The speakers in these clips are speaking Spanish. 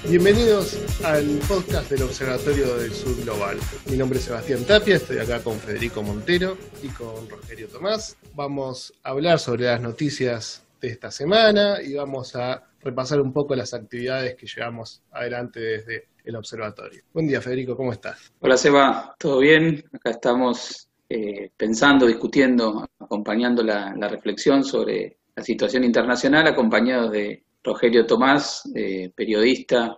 Bienvenidos al podcast del Observatorio del Sur Global. Mi nombre es Sebastián Tapia, estoy acá con Federico Montero y con Rogerio Tomás. Vamos a hablar sobre las noticias de esta semana y vamos a repasar un poco las actividades que llevamos adelante desde el observatorio. Buen día, Federico, ¿cómo estás? Hola, Seba, ¿todo bien? Acá estamos pensando, discutiendo, acompañando la reflexión sobre la situación internacional, acompañados de Rogerio Tomás, periodista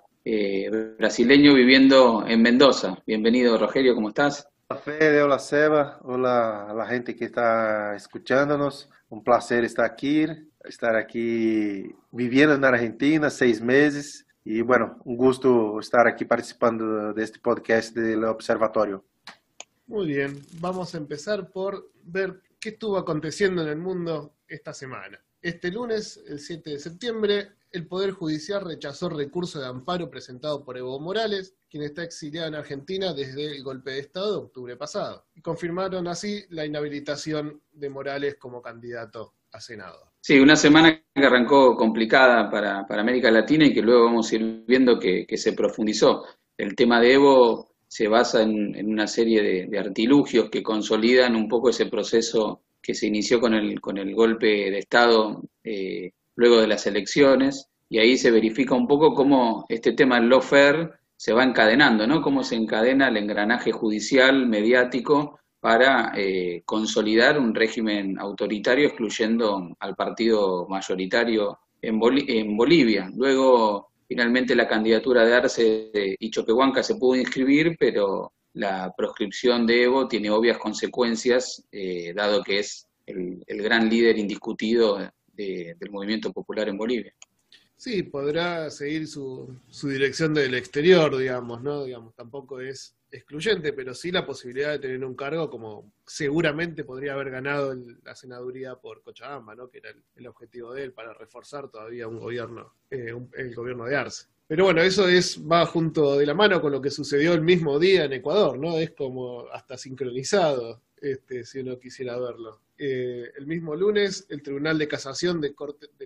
brasileño viviendo en Mendoza. Bienvenido, Rogerio, ¿cómo estás? Hola Fede, hola Seba, hola a la gente que está escuchándonos. Un placer estar aquí viviendo en Argentina 6 meses y bueno, un gusto estar aquí participando de este podcast del observatorio. Muy bien, vamos a empezar por ver qué estuvo aconteciendo en el mundo esta semana. Este lunes, el 7 de septiembre, el Poder Judicial rechazó recurso de amparo presentado por Evo Morales, quien está exiliado en Argentina desde el golpe de Estado de octubre pasado, y confirmaron así la inhabilitación de Morales como candidato a senador. Sí, una semana que arrancó complicada para América Latina y que luego vamos a ir viendo que se profundizó. El tema de Evo se basa en una serie de artilugios que consolidan un poco ese proceso que se inició con el golpe de Estado luego de las elecciones, y ahí se verifica un poco cómo este tema del lawfare se va encadenando, ¿no? Cómo se encadena el engranaje judicial, mediático, para consolidar un régimen autoritario, excluyendo al partido mayoritario en Bolivia. Luego, finalmente, la candidatura de Arce y Choquehuanca se pudo inscribir, pero la proscripción de Evo tiene obvias consecuencias, dado que es el gran líder indiscutido del movimiento popular en Bolivia. Sí, podrá seguir su dirección del exterior, digamos, ¿no? Digamos, tampoco es excluyente, pero sí la posibilidad de tener un cargo como seguramente podría haber ganado la senaduría por Cochabamba, ¿no? Que era el objetivo de él, para reforzar todavía un gobierno, el gobierno de Arce. Pero bueno, eso va junto de la mano con lo que sucedió el mismo día en Ecuador, ¿no? Es como hasta sincronizado, si uno quisiera verlo. El mismo lunes, el Tribunal de Casación de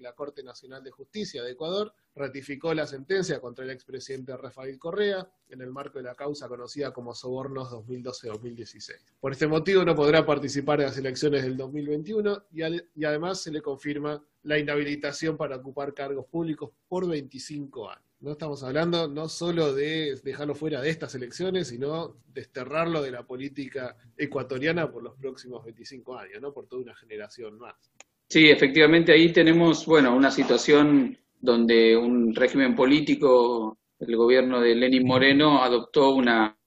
la Corte Nacional de Justicia de Ecuador ratificó la sentencia contra el expresidente Rafael Correa en el marco de la causa conocida como Sobornos 2012-2016. Por este motivo no podrá participar en las elecciones del 2021 y además se le confirma la inhabilitación para ocupar cargos públicos por 25 años. No estamos hablando no solo de dejarlo fuera de estas elecciones, sino desterrarlo de la política ecuatoriana por los próximos 25 años, ¿no? Por toda una generación más. Sí, efectivamente ahí tenemos, bueno, una situación donde un régimen político, el gobierno de Lenín Moreno, adoptó una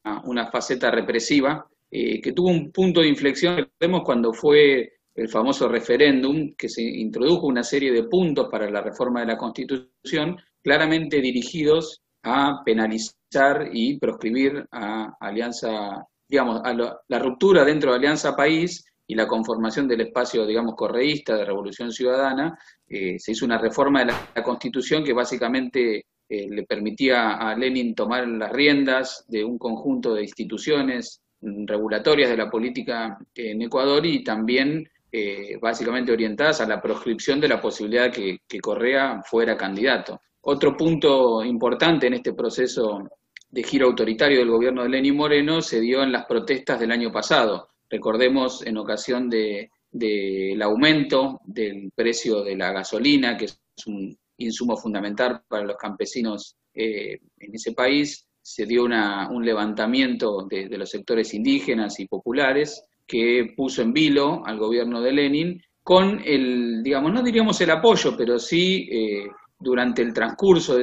faceta represiva, que tuvo un punto de inflexión, recordemos, cuando fue el famoso referéndum, que se introdujo una serie de puntos para la reforma de la Constitución, claramente dirigidos a penalizar y proscribir a Alianza, digamos, la ruptura dentro de Alianza País y la conformación del espacio, digamos, correísta de Revolución Ciudadana. Se hizo una reforma de la Constitución que básicamente le permitía a Lenin tomar las riendas de un conjunto de instituciones regulatorias de la política en Ecuador y también básicamente orientadas a la proscripción de la posibilidad que Correa fuera candidato. Otro punto importante en este proceso de giro autoritario del gobierno de Lenín Moreno se dio en las protestas del año pasado. Recordemos, en ocasión del aumento del precio de la gasolina, que es un insumo fundamental para los campesinos en ese país, se dio un levantamiento de los sectores indígenas y populares que puso en vilo al gobierno de Lenin con el, digamos, no diríamos el apoyo, pero sí durante el transcurso de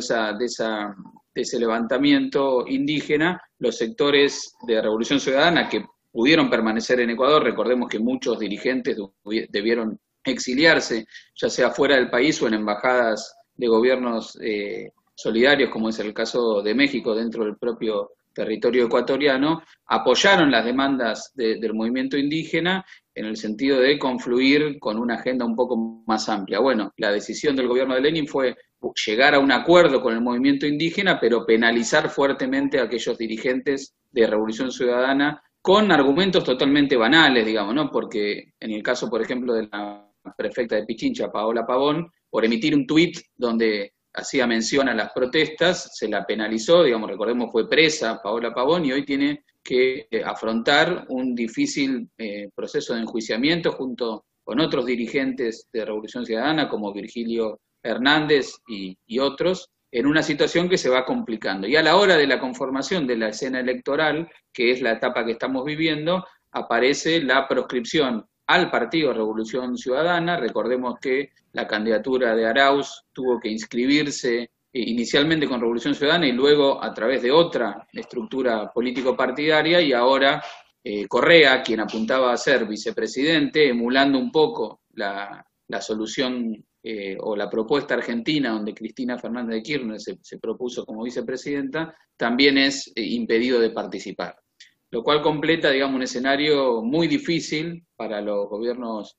ese levantamiento indígena, los sectores de Revolución Ciudadana que pudieron permanecer en Ecuador, recordemos que muchos dirigentes debieron exiliarse, ya sea fuera del país o en embajadas de gobiernos solidarios, como es el caso de México dentro del propio territorio ecuatoriano, apoyaron las demandas del movimiento indígena en el sentido de confluir con una agenda un poco más amplia. Bueno, la decisión del gobierno de Lenin fue llegar a un acuerdo con el movimiento indígena, pero penalizar fuertemente a aquellos dirigentes de Revolución Ciudadana con argumentos totalmente banales, digamos, ¿no? Porque en el caso, por ejemplo, de la prefecta de Pichincha, Paola Pavón, por emitir un tuit donde hacía mención a las protestas, se la penalizó, digamos, recordemos, fue presa Paola Pavón y hoy tiene que afrontar un difícil proceso de enjuiciamiento junto con otros dirigentes de Revolución Ciudadana como Virgilio Hernández y otros, en una situación que se va complicando. Y a la hora de la conformación de la escena electoral, que es la etapa que estamos viviendo, aparece la proscripción al Partido Revolución Ciudadana. Recordemos que la candidatura de Arauz tuvo que inscribirse inicialmente con Revolución Ciudadana y luego a través de otra estructura político-partidaria, y ahora Correa, quien apuntaba a ser vicepresidente, emulando un poco la solución o la propuesta argentina, donde Cristina Fernández de Kirchner se propuso como vicepresidenta, también es impedido de participar. Lo cual completa, digamos, un escenario muy difícil para los gobiernos,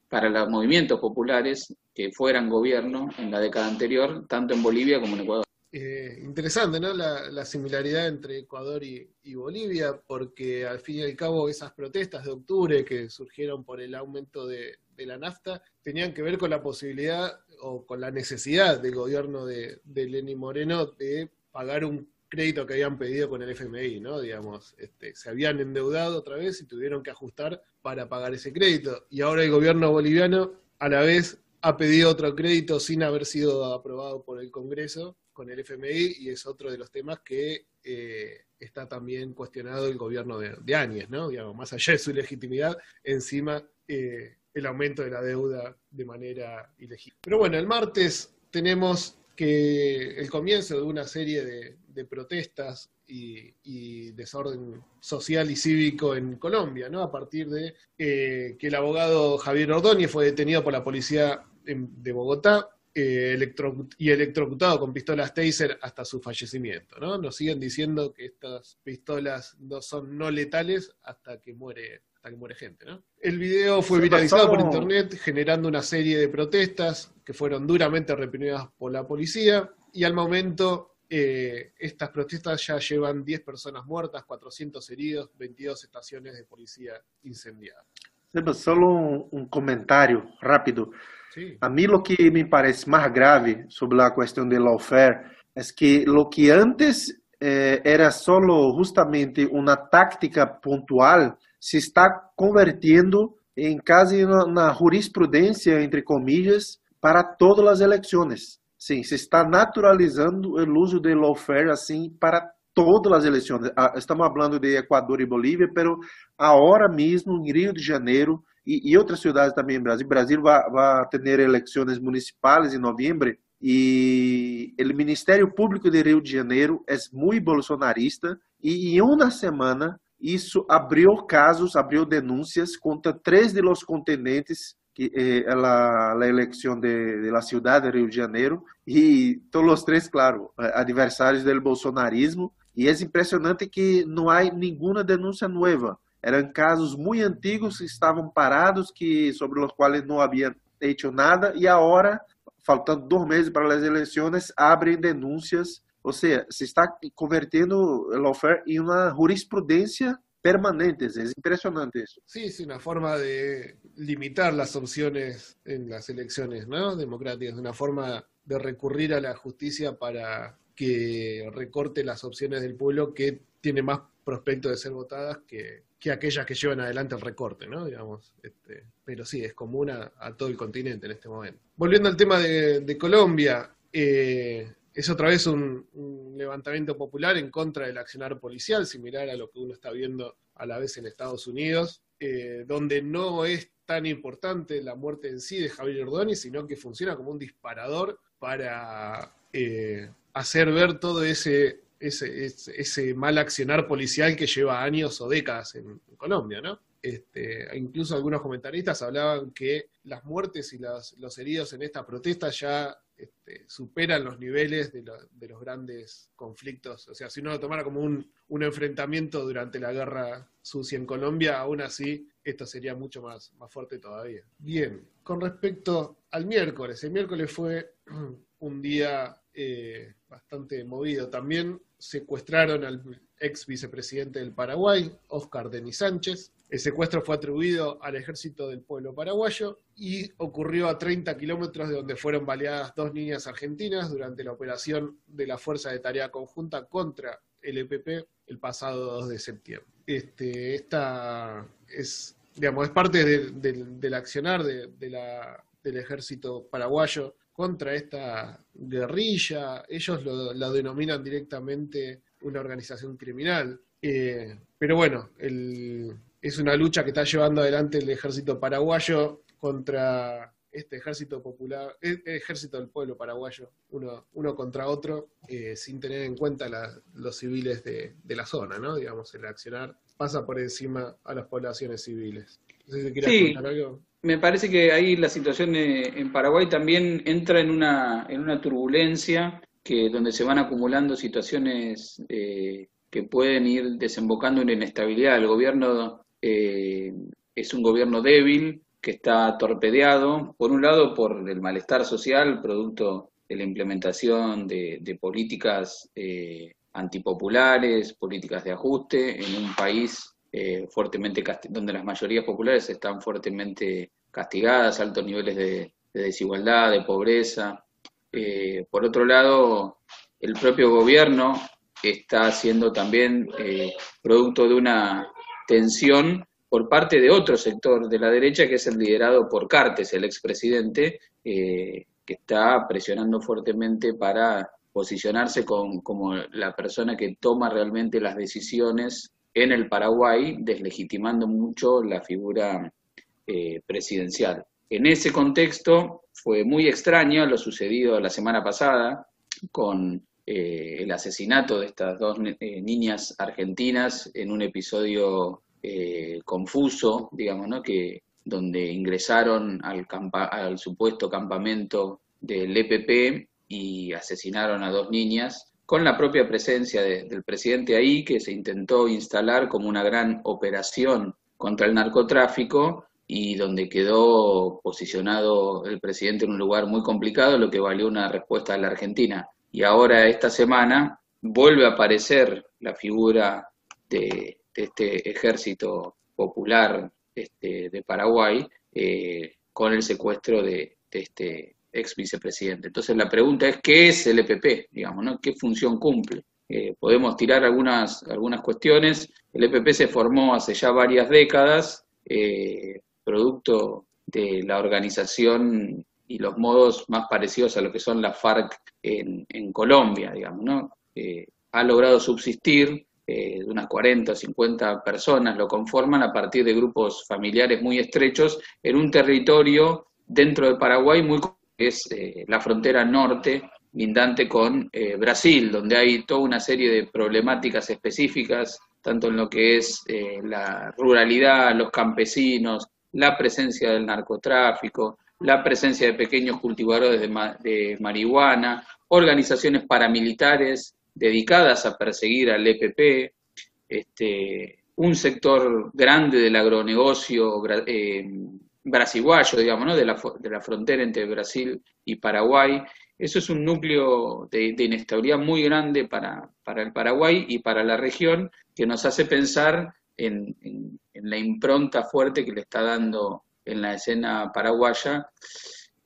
para los movimientos populares que fueran gobierno en la década anterior, tanto en Bolivia como en Ecuador. Interesante, ¿no? La similaridad entre Ecuador y Bolivia, porque al fin y al cabo esas protestas de octubre que surgieron por el aumento de la nafta tenían que ver con la posibilidad o con la necesidad del gobierno de Lenín Moreno de pagar un crédito que habían pedido con el FMI, ¿no? Digamos, se habían endeudado otra vez y tuvieron que ajustar para pagar ese crédito. Y ahora el gobierno boliviano a la vez ha pedido otro crédito sin haber sido aprobado por el Congreso con el FMI, y es otro de los temas que está también cuestionado el gobierno de Áñez, ¿no? Digamos, más allá de su legitimidad, encima el aumento de la deuda de manera ilegítima. Pero bueno, el martes tenemos que el comienzo de una serie de protestas y desorden social y cívico en Colombia, ¿no? A partir de que el abogado Javier Ordóñez fue detenido por la policía de Bogotá y electrocutado con pistolas Taser hasta su fallecimiento, ¿no? Nos siguen diciendo que estas pistolas no son no letales hasta que muere gente, ¿no? El video fue viralizado por internet, generando una serie de protestas que fueron duramente reprimidas por la policía, y al momento estas protestas ya llevan 10 personas muertas, 400 heridos, 22 estaciones de policía incendiadas. Solo un comentario rápido. Sí. A mí lo que me parece más grave sobre la cuestión del lawfare es que lo que antes era solo justamente una táctica puntual se está convirtiendo en casi una jurisprudencia, entre comillas, para todas las elecciones. Sim, se está naturalizando o uso do lawfare assim para todas as eleições. Estamos falando de Equador e Bolívia, pero agora mesmo em Rio de Janeiro e outras cidades também em Brasil. Brasil vai ter eleições municipais em novembro e o Ministério Público de Rio de Janeiro é muito bolsonarista e em uma semana isso abriu casos, abriu denúncias contra 3 de los contendentes que la elección de la ciudad de Rio de Janeiro, y todos los 3, claro, adversarios del bolsonarismo, y es impresionante que no hay ninguna denuncia nueva. Eran casos muy antiguos que estaban parados, sobre los cuales no habían hecho nada, y ahora, faltando 2 meses para las elecciones, abren denuncias. O sea, se está convirtiendo el lawfare en una jurisprudencia permanentes, es impresionante eso. Sí, es una forma de limitar las opciones en las elecciones, ¿no? Democráticas, una forma de recurrir a la justicia para que recorte las opciones del pueblo que tiene más prospecto de ser votadas que aquellas que llevan adelante el recorte, ¿no? Digamos, pero sí, es común a todo el continente en este momento. Volviendo al tema de Colombia, es otra vez un levantamiento popular en contra del accionar policial, similar a lo que uno está viendo a la vez en Estados Unidos, donde no es tan importante la muerte en sí de Javier Ordóñez, sino que funciona como un disparador para hacer ver todo ese mal accionar policial que lleva años o décadas en Colombia, ¿no? Incluso algunos comentaristas hablaban que las muertes y los heridos en esta protesta ya superan los niveles de los grandes conflictos. O sea, si uno lo tomara como un enfrentamiento durante la guerra sucia en Colombia, aún así esto sería mucho más fuerte todavía. Bien, con respecto al miércoles, el miércoles fue un día bastante movido también, secuestraron al ex vicepresidente del Paraguay, Óscar Denis Sánchez. El secuestro fue atribuido al Ejército del Pueblo Paraguayo y ocurrió a 30 kilómetros de donde fueron baleadas 2 niñas argentinas durante la operación de la Fuerza de Tarea Conjunta contra el EPP el pasado 2 de septiembre. Esta es, digamos, es parte del accionar del Ejército Paraguayo contra esta guerrilla. Ellos la denominan directamente una organización criminal. Pero bueno, es una lucha que está llevando adelante el ejército paraguayo contra este ejército popular, ejército del pueblo paraguayo, uno contra otro, sin tener en cuenta los civiles de la zona, ¿no? Digamos, el accionar pasa por encima a las poblaciones civiles. No sé si quieres comentar algo. Me parece que ahí la situación en Paraguay también entra en una turbulencia donde se van acumulando situaciones que pueden ir desembocando en inestabilidad. El gobierno es un gobierno débil, que está torpedeado, por un lado por el malestar social, producto de la implementación de políticas antipopulares, políticas de ajuste, en un país fuertemente donde las mayorías populares están fuertemente castigadas, altos niveles de desigualdad, de pobreza. Por otro lado, el propio gobierno está siendo también producto de una tensión por parte de otro sector de la derecha, que es el liderado por Cartes, el expresidente, que está presionando fuertemente para posicionarse como la persona que toma realmente las decisiones en el Paraguay, deslegitimando mucho la figura presidencial. En ese contexto fue muy extraño lo sucedido la semana pasada con el asesinato de estas 2 niñas argentinas en un episodio confuso, digamos, ¿no? Donde ingresaron al supuesto campamento del EPP y asesinaron a 2 niñas, con la propia presencia del presidente ahí, que se intentó instalar como una gran operación contra el narcotráfico, y donde quedó posicionado el presidente en un lugar muy complicado, lo que valió una respuesta de la Argentina. Y ahora, esta semana, vuelve a aparecer la figura de este ejército popular de Paraguay, con el secuestro de este ex vicepresidente. Entonces la pregunta es, ¿qué es el EPP? Digamos, ¿no? ¿Qué función cumple? Podemos tirar algunas cuestiones. El EPP se formó hace ya varias décadas, producto de la organización y los modos más parecidos a lo que son las FARC en Colombia, digamos, ¿no? Ha logrado subsistir, unas 40 o 50 personas lo conforman a partir de grupos familiares muy estrechos en un territorio dentro de Paraguay que es la frontera norte, lindante con Brasil, donde hay toda una serie de problemáticas específicas, tanto en lo que es la ruralidad, los campesinos, la presencia del narcotráfico, la presencia de pequeños cultivadores de marihuana, organizaciones paramilitares dedicadas a perseguir al EPP, un sector grande del agronegocio brasiguayo, digamos, ¿no? de la frontera entre Brasil y Paraguay. Eso es un núcleo de inestabilidad muy grande para el Paraguay y para la región, que nos hace pensar en la impronta fuerte que le está dando en la escena paraguaya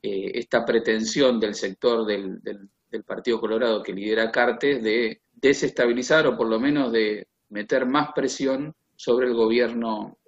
esta pretensión del sector del Partido Colorado que lidera Cartes de desestabilizar, o por lo menos de meter más presión sobre el gobierno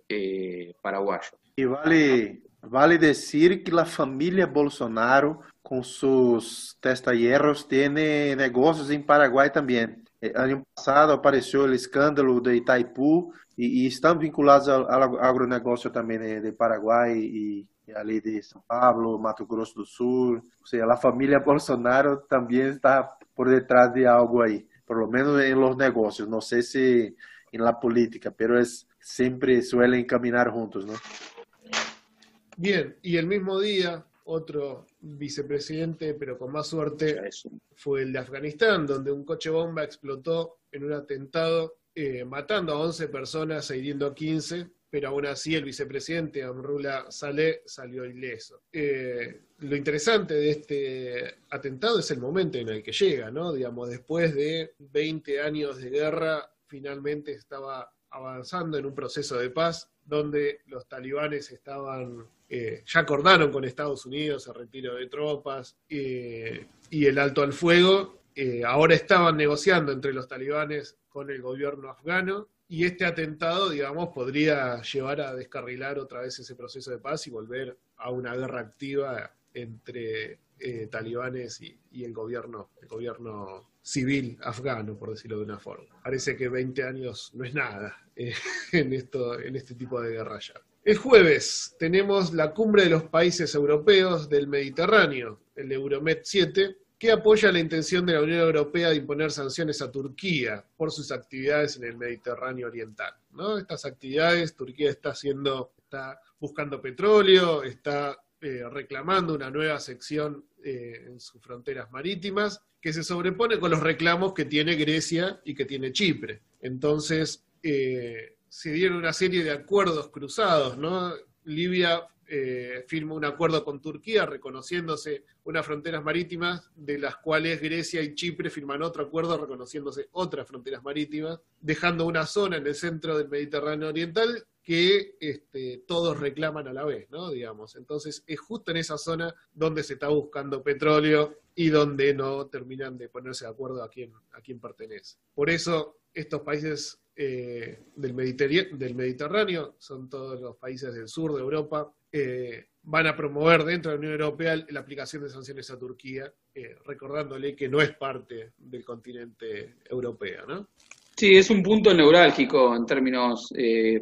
paraguayo. Y vale decir que la familia Bolsonaro, con sus testaferros, tiene negocios en Paraguay también. El año pasado apareció el escándalo de Itaipú y están vinculados al agronegocio también de Paraguay y a ley de São Paulo, Mato Grosso do Sul. O sea, la familia Bolsonaro también está por detrás de algo ahí, por lo menos en los negocios. No sé si en la política, pero siempre suelen caminar juntos, ¿no? Bien, y el mismo día, otro vicepresidente, pero con más suerte, fue el de Afganistán, donde un coche bomba explotó en un atentado, matando a 11 personas e hiriendo a 15, pero aún así el vicepresidente Amrullah Saleh salió ileso. Lo interesante de este atentado es el momento en el que llega, ¿no? Digamos, después de 20 años de guerra, finalmente estaba avanzando en un proceso de paz, donde los talibanes estaban, ya acordaron con Estados Unidos el retiro de tropas y el alto al fuego. Ahora estaban negociando entre los talibanes con el gobierno afgano, y este atentado, digamos, podría llevar a descarrilar otra vez ese proceso de paz y volver a una guerra activa entre talibanes y el gobierno civil afgano, por decirlo de una forma. Parece que 20 años no es nada en este tipo de guerra ya. El jueves tenemos la cumbre de los países europeos del Mediterráneo, el Euromed 7, que apoya la intención de la Unión Europea de imponer sanciones a Turquía por sus actividades en el Mediterráneo Oriental, ¿no? Estas actividades, Turquía está buscando petróleo, está reclamando una nueva sección en sus fronteras marítimas, que se sobrepone con los reclamos que tiene Grecia y que tiene Chipre. Entonces, se dieron una serie de acuerdos cruzados, ¿no? Libia firma un acuerdo con Turquía reconociéndose unas fronteras marítimas, de las cuales Grecia y Chipre firman otro acuerdo reconociéndose otras fronteras marítimas, dejando una zona en el centro del Mediterráneo Oriental que todos reclaman a la vez, ¿no? Digamos. Entonces es justo en esa zona donde se está buscando petróleo y donde no terminan de ponerse de acuerdo a quién pertenece. Por eso estos países del Mediterráneo, son todos los países del sur de Europa, van a promover dentro de la Unión Europea la aplicación de sanciones a Turquía, recordándole que no es parte del continente europeo, ¿no? Sí, es un punto neurálgico en términos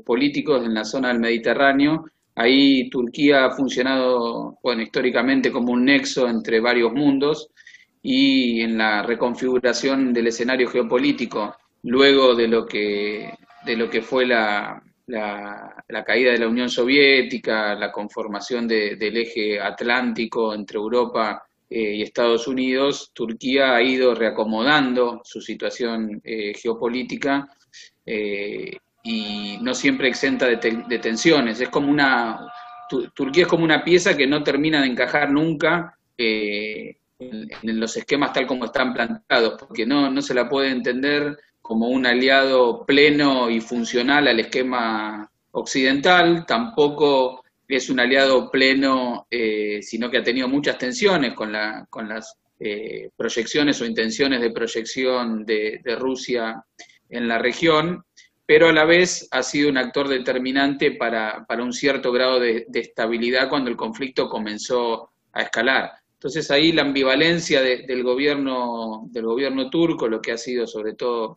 políticos en la zona del Mediterráneo. Ahí Turquía ha funcionado, bueno, históricamente como un nexo entre varios mundos, y en la reconfiguración del escenario geopolítico, luego de lo que fue la caída de la Unión Soviética, la conformación del eje atlántico entre Europa y Estados Unidos, Turquía ha ido reacomodando su situación geopolítica y no siempre exenta de tensiones. Es como Turquía es como una pieza que no termina de encajar nunca en los esquemas tal como están planteados, porque no se la puede entender como un aliado pleno y funcional al esquema occidental, tampoco es un aliado pleno, sino que ha tenido muchas tensiones con las proyecciones o intenciones de proyección de Rusia en la región, pero a la vez ha sido un actor determinante para un cierto grado de estabilidad cuando el conflicto comenzó a escalar. Entonces ahí la ambivalencia del gobierno turco, lo que ha sido sobre todo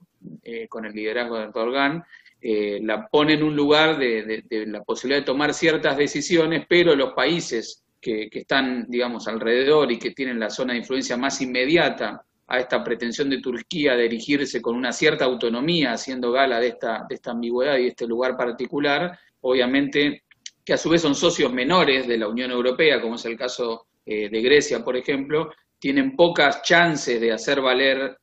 con el liderazgo de Erdogan, la pone en un lugar de la posibilidad de tomar ciertas decisiones, pero los países que están, digamos, alrededor y que tienen la zona de influencia más inmediata a esta pretensión de Turquía de erigirse con una cierta autonomía, haciendo gala de esta ambigüedad y este lugar particular, obviamente que a su vez son socios menores de la Unión Europea, como es el caso de Grecia, por ejemplo, tienen pocas chances de hacer valer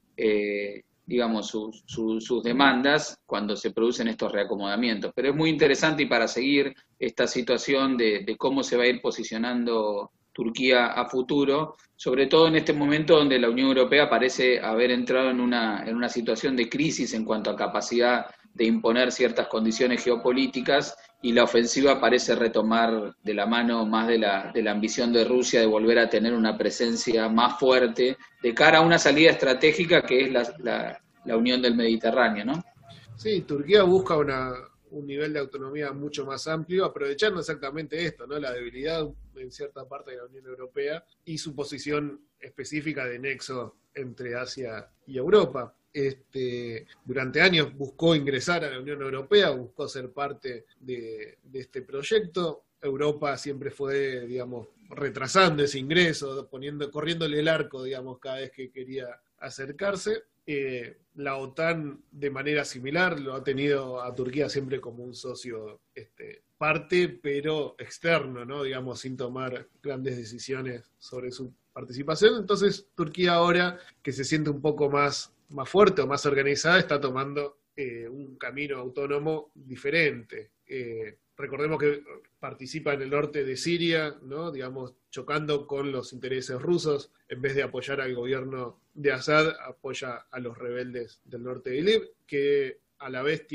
digamos, sus demandas cuando se producen estos reacomodamientos. Pero es muy interesante, y para seguir esta situación de cómo se va a ir posicionando Turquía a futuro, sobre todo en este momento donde la Unión Europea parece haber entrado en una situación de crisis en cuanto a capacidad de imponer ciertas condiciones geopolíticas, y la ofensiva parece retomar de la mano más de la ambición de Rusia de volver a tener una presencia más fuerte de cara a una salida estratégica que es la Unión del Mediterráneo, ¿no? Sí, Turquía busca un nivel de autonomía mucho más amplio, aprovechando exactamente esto, ¿no? La debilidad en cierta parte de la Unión Europea y su posición específica de nexo entre Asia y Europa. Durante años buscó ingresar a la Unión Europea, buscó ser parte de este proyecto. Europa siempre fue, digamos, retrasando ese ingreso, corriéndole el arco, digamos, cada vez que quería acercarse. La OTAN, de manera similar, lo ha tenido a Turquía siempre como un socio parte, pero externo, ¿no? Digamos, sin tomar grandes decisiones sobre su participación. Entonces, Turquía ahora, que se siente un poco más fuerte o más organizada, está tomando un camino autónomo diferente. recordemos que participa en el norte de Siria, ¿no? Digamos, chocando con los intereses rusos. En vez de apoyar al gobierno de Assad, apoya a los rebeldes del norte de Idlib, que a la vez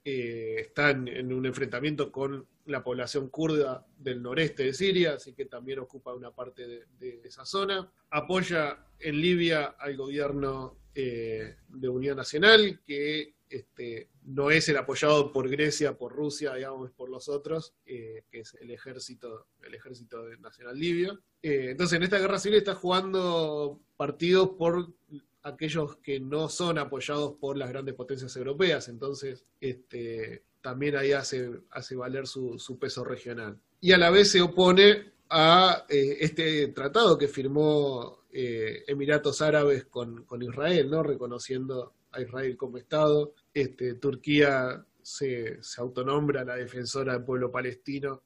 están en un enfrentamiento con la población kurda del noreste de Siria, así que también ocupa una parte de esa zona. Apoya en Libia al gobierno de Unidad Nacional, que no es el apoyado por Grecia, por Rusia, digamos, por los otros, que es el ejército nacional libio. Entonces, en esta guerra civil está jugando partidos por aquellos que no son apoyados por las grandes potencias europeas, entonces también ahí hace valer su peso regional. Y a la vez se opone a este tratado que firmó Emiratos Árabes con Israel, ¿no? Reconociendo a Israel como Estado. Turquía se autonombra la defensora del pueblo palestino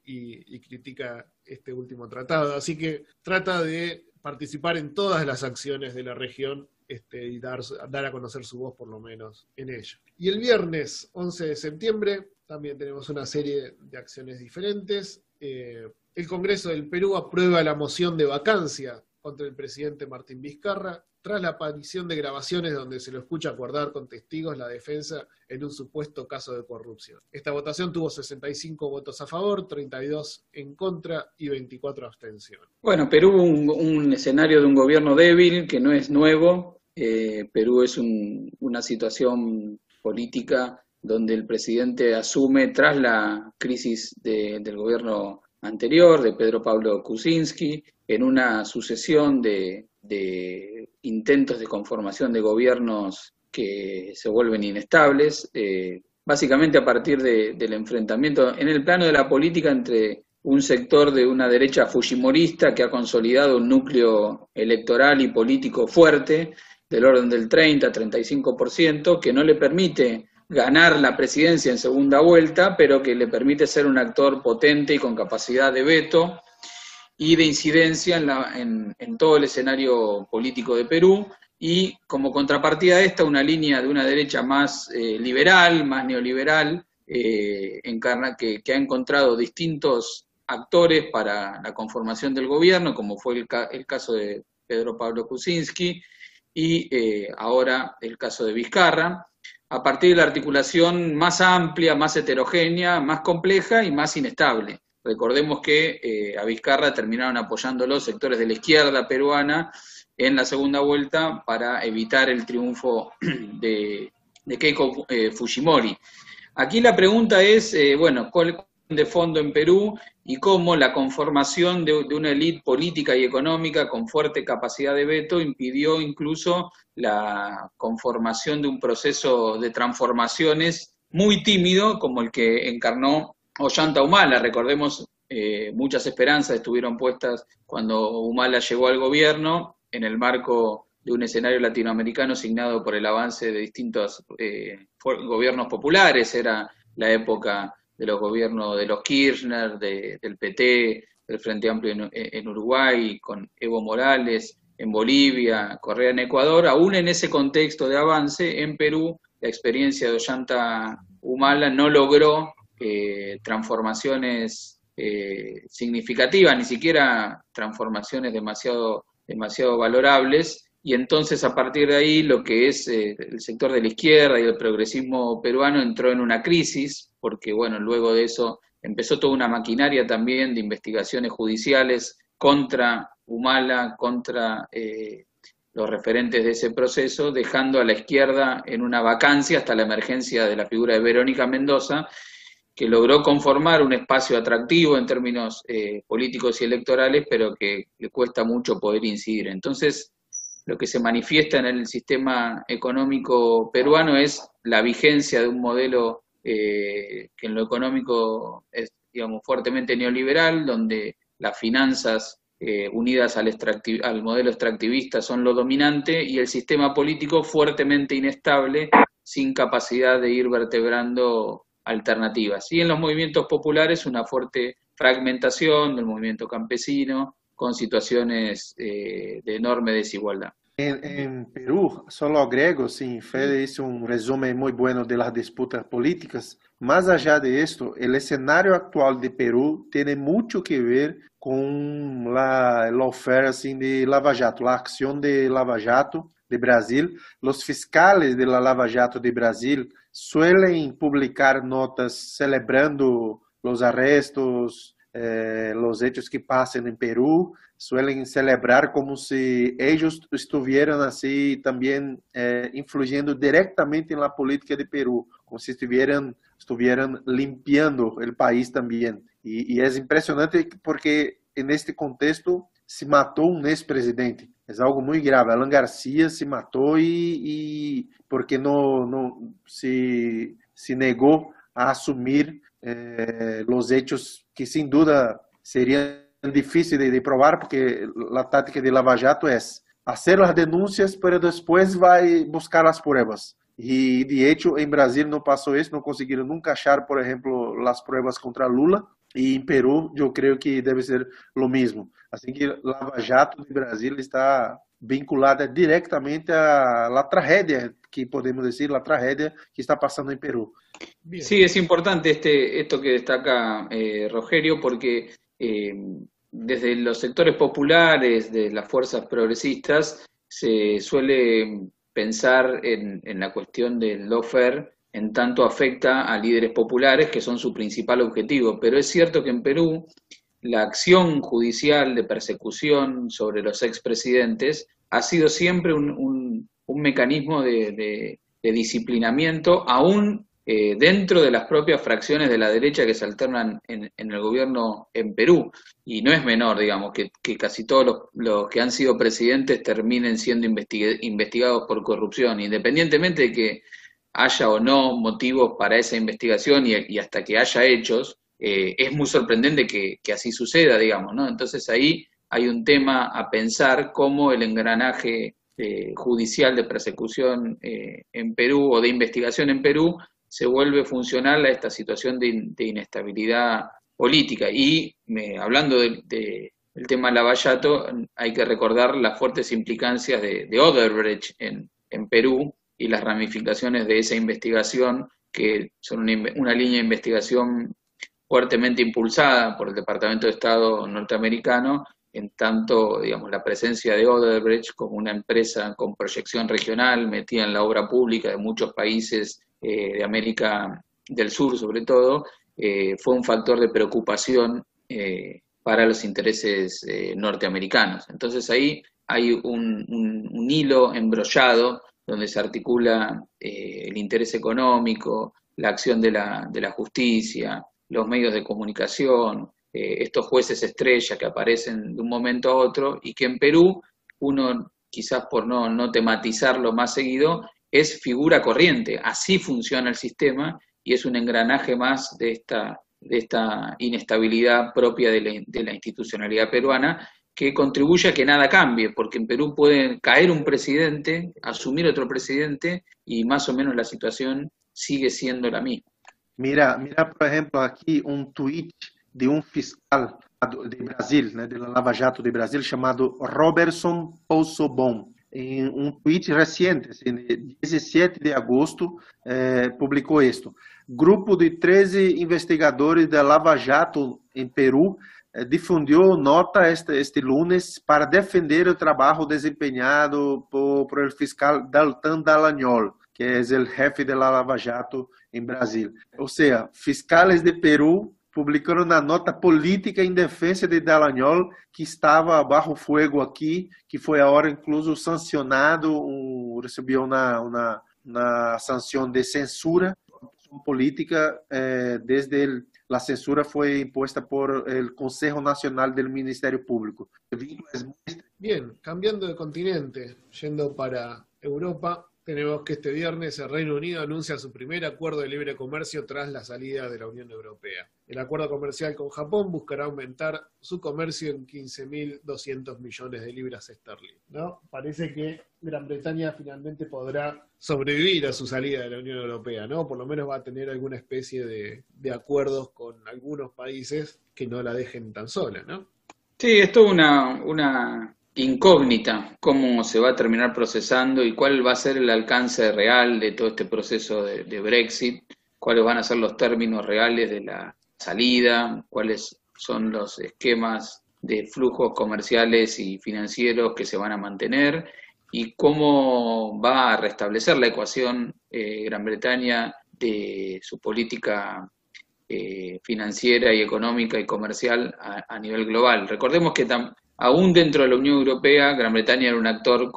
y critica este último tratado. Así que trata de participar en todas las acciones de la región y dar a conocer su voz por lo menos en ello. Y el viernes 11 de septiembre también tenemos una serie de acciones diferentes. El Congreso del Perú aprueba la moción de vacancia contra el presidente Martín Vizcarra, tras la aparición de grabaciones donde se lo escucha acordar con testigos la defensa en un supuesto caso de corrupción. Esta votación tuvo 65 votos a favor, 32 en contra y 24 abstenciones. Bueno, Perú un escenario de un gobierno débil que no es nuevo. Perú es una situación política donde el presidente asume tras la crisis del gobierno anterior, de Pedro Pablo Kuczynski, en una sucesión de intentos de conformación de gobiernos que se vuelven inestables, básicamente a partir del enfrentamiento en el plano de la política entre un sector de una derecha fujimorista que ha consolidado un núcleo electoral y político fuerte, del orden del 30-35%, que no le permite ganar la presidencia en segunda vuelta, pero que le permite ser un actor potente y con capacidad de veto y de incidencia en todo el escenario político de Perú, y como contrapartida a esta, una línea de una derecha más liberal, más neoliberal, que ha encontrado distintos actores para la conformación del gobierno, como fue el caso de Pedro Pablo Kuczynski, y ahora el caso de Vizcarra, a partir de la articulación más amplia, más heterogénea, más compleja y más inestable. Recordemos que a Vizcarra terminaron apoyando los sectores de la izquierda peruana en la segunda vuelta para evitar el triunfo de Keiko Fujimori. Aquí la pregunta es, ¿cuál es de fondo en Perú y cómo la conformación de una élite política y económica con fuerte capacidad de veto impidió incluso la conformación de un proceso de transformaciones muy tímido como el que encarnó Ollanta Humala? Recordemos, muchas esperanzas estuvieron puestas cuando Humala llegó al gobierno en el marco de un escenario latinoamericano signado por el avance de distintos gobiernos populares. Era la época de los gobiernos de los Kirchner, del PT, del Frente Amplio en Uruguay, con Evo Morales en Bolivia, Correa en Ecuador. Aún en ese contexto de avance, en Perú, la experiencia de Ollanta Humala no logró transformaciones significativas, ni siquiera transformaciones demasiado valorables, y entonces a partir de ahí lo que es el sector de la izquierda y el progresismo peruano entró en una crisis, porque luego de eso empezó toda una maquinaria también de investigaciones judiciales contra Humala, contra los referentes de ese proceso, dejando a la izquierda en una vacancia hasta la emergencia de la figura de Verónica Mendoza, que logró conformar un espacio atractivo en términos políticos y electorales, pero que le cuesta mucho poder incidir. Entonces, lo que se manifiesta en el sistema económico peruano es la vigencia de un modelo que en lo económico es, fuertemente neoliberal, donde las finanzas unidas al modelo extractivista son lo dominante, y el sistema político fuertemente inestable, sin capacidad de ir vertebrando alternativas. Y en los movimientos populares una fuerte fragmentación del movimiento campesino, con situaciones de enorme desigualdad. En Perú, solo agrego, sim, Fede hizo un resumen muy bueno de las disputas políticas. más allá de esto, el escenario actual de Perú tiene mucho que ver con la oferta así, de Lava Jato, la acción de Lava Jato de Brasil. Los fiscales de la Lava Jato de Brasil suelen publicar notas celebrando los arrestos, los hechos que pasan en Perú, suelen celebrar como si ellos estuvieran así también influyendo directamente en la política de Perú, como si estuvieran limpiando el país también. Y es impresionante porque en este contexto se mató un expresidente. Es algo muy grave. Alan García se mató y porque no se negó a asumir los hechos que sin duda serían difíciles de probar, porque la táctica de Lava Jato es hacer las denuncias, pero después va a buscar las pruebas. Y de hecho en Brasil no pasó eso, no consiguieron nunca achar, por ejemplo, las pruebas contra Lula. Y en Perú yo creo que debe ser lo mismo. Así que Lava Jato de Brasil está vinculada directamente a la tragedia, que podemos decir, la tragedia que está pasando en Perú. Bien. Sí, es importante esto que destaca Rogerio, porque desde los sectores populares, de las fuerzas progresistas, se suele pensar en la cuestión del lawfare en tanto afecta a líderes populares, que son su principal objetivo. Pero es cierto que en Perú la acción judicial de persecución sobre los expresidentes ha sido siempre un mecanismo de disciplinamiento, aún dentro de las propias fracciones de la derecha que se alternan en el gobierno en Perú. Y no es menor, digamos, que casi todos los que han sido presidentes terminen siendo investigados por corrupción, independientemente de que haya o no motivos para esa investigación y hasta que haya hechos. Es muy sorprendente que así suceda, digamos, ¿no? Entonces ahí hay un tema a pensar, cómo el engranaje judicial de persecución en Perú o de investigación en Perú se vuelve funcional a esta situación de inestabilidad política. Y hablando del tema Lava Jato, hay que recordar las fuertes implicancias de Odebrecht en Perú y las ramificaciones de esa investigación, que son una línea de investigación fuertemente impulsada por el Departamento de Estado norteamericano, en tanto, digamos, la presencia de Odebrecht como una empresa con proyección regional, metida en la obra pública de muchos países de América del Sur, sobre todo, fue un factor de preocupación para los intereses norteamericanos. Entonces ahí hay un hilo embrollado donde se articula el interés económico, la acción de la justicia, los medios de comunicación, estos jueces estrella que aparecen de un momento a otro, y que en Perú, uno quizás por no tematizarlo más seguido, es figura corriente. Así funciona el sistema y es un engranaje más de esta inestabilidad propia de la institucionalidad peruana, que contribuye a que nada cambie, porque en Perú puede caer un presidente, asumir otro presidente, y más o menos la situación sigue siendo la misma. Mira, por ejemplo, aquí un tweet de un fiscal de Brasil, de la Lava Jato de Brasil, chamado Robertson Poussobon. Em um tweet recente, assim, 17 de agosto, publicou isto. Grupo de 13 investigadores da Lava Jato em Peru difundiu nota este lunes para defender o trabalho desempenhado por el fiscal Daltan Dallagnol, que é o jefe da Lava Jato em Brasil. Ou seja, fiscais de Peru publicaram uma nota política em defesa de Dallagnol, que estava bajo fuego aqui, que foi agora incluso sancionado, recebeu uma sanção de censura política, desde a censura foi imposta por el Consejo Nacional del Ministerio Público. Bien, cambiando de continente, yendo para Europa, tenemos que este viernes el Reino Unido anuncia su primer acuerdo de libre comercio tras la salida de la Unión Europea. El acuerdo comercial con Japón buscará aumentar su comercio en 15.200 millones de libras esterlinas, ¿no? Parece que Gran Bretaña finalmente podrá sobrevivir a su salida de la Unión Europea, ¿no? Por lo menos va a tener alguna especie de acuerdos con algunos países que no la dejen tan sola, ¿no? Sí, esto es una incógnita, cómo se va a terminar procesando y cuál va a ser el alcance real de todo este proceso de Brexit, cuáles van a ser los términos reales de la salida, cuáles son los esquemas de flujos comerciales y financieros que se van a mantener y cómo va a restablecer la ecuación Gran Bretaña de su política financiera y económica y comercial a nivel global. Recordemos que aún dentro de la Unión Europea, Gran Bretaña era un actor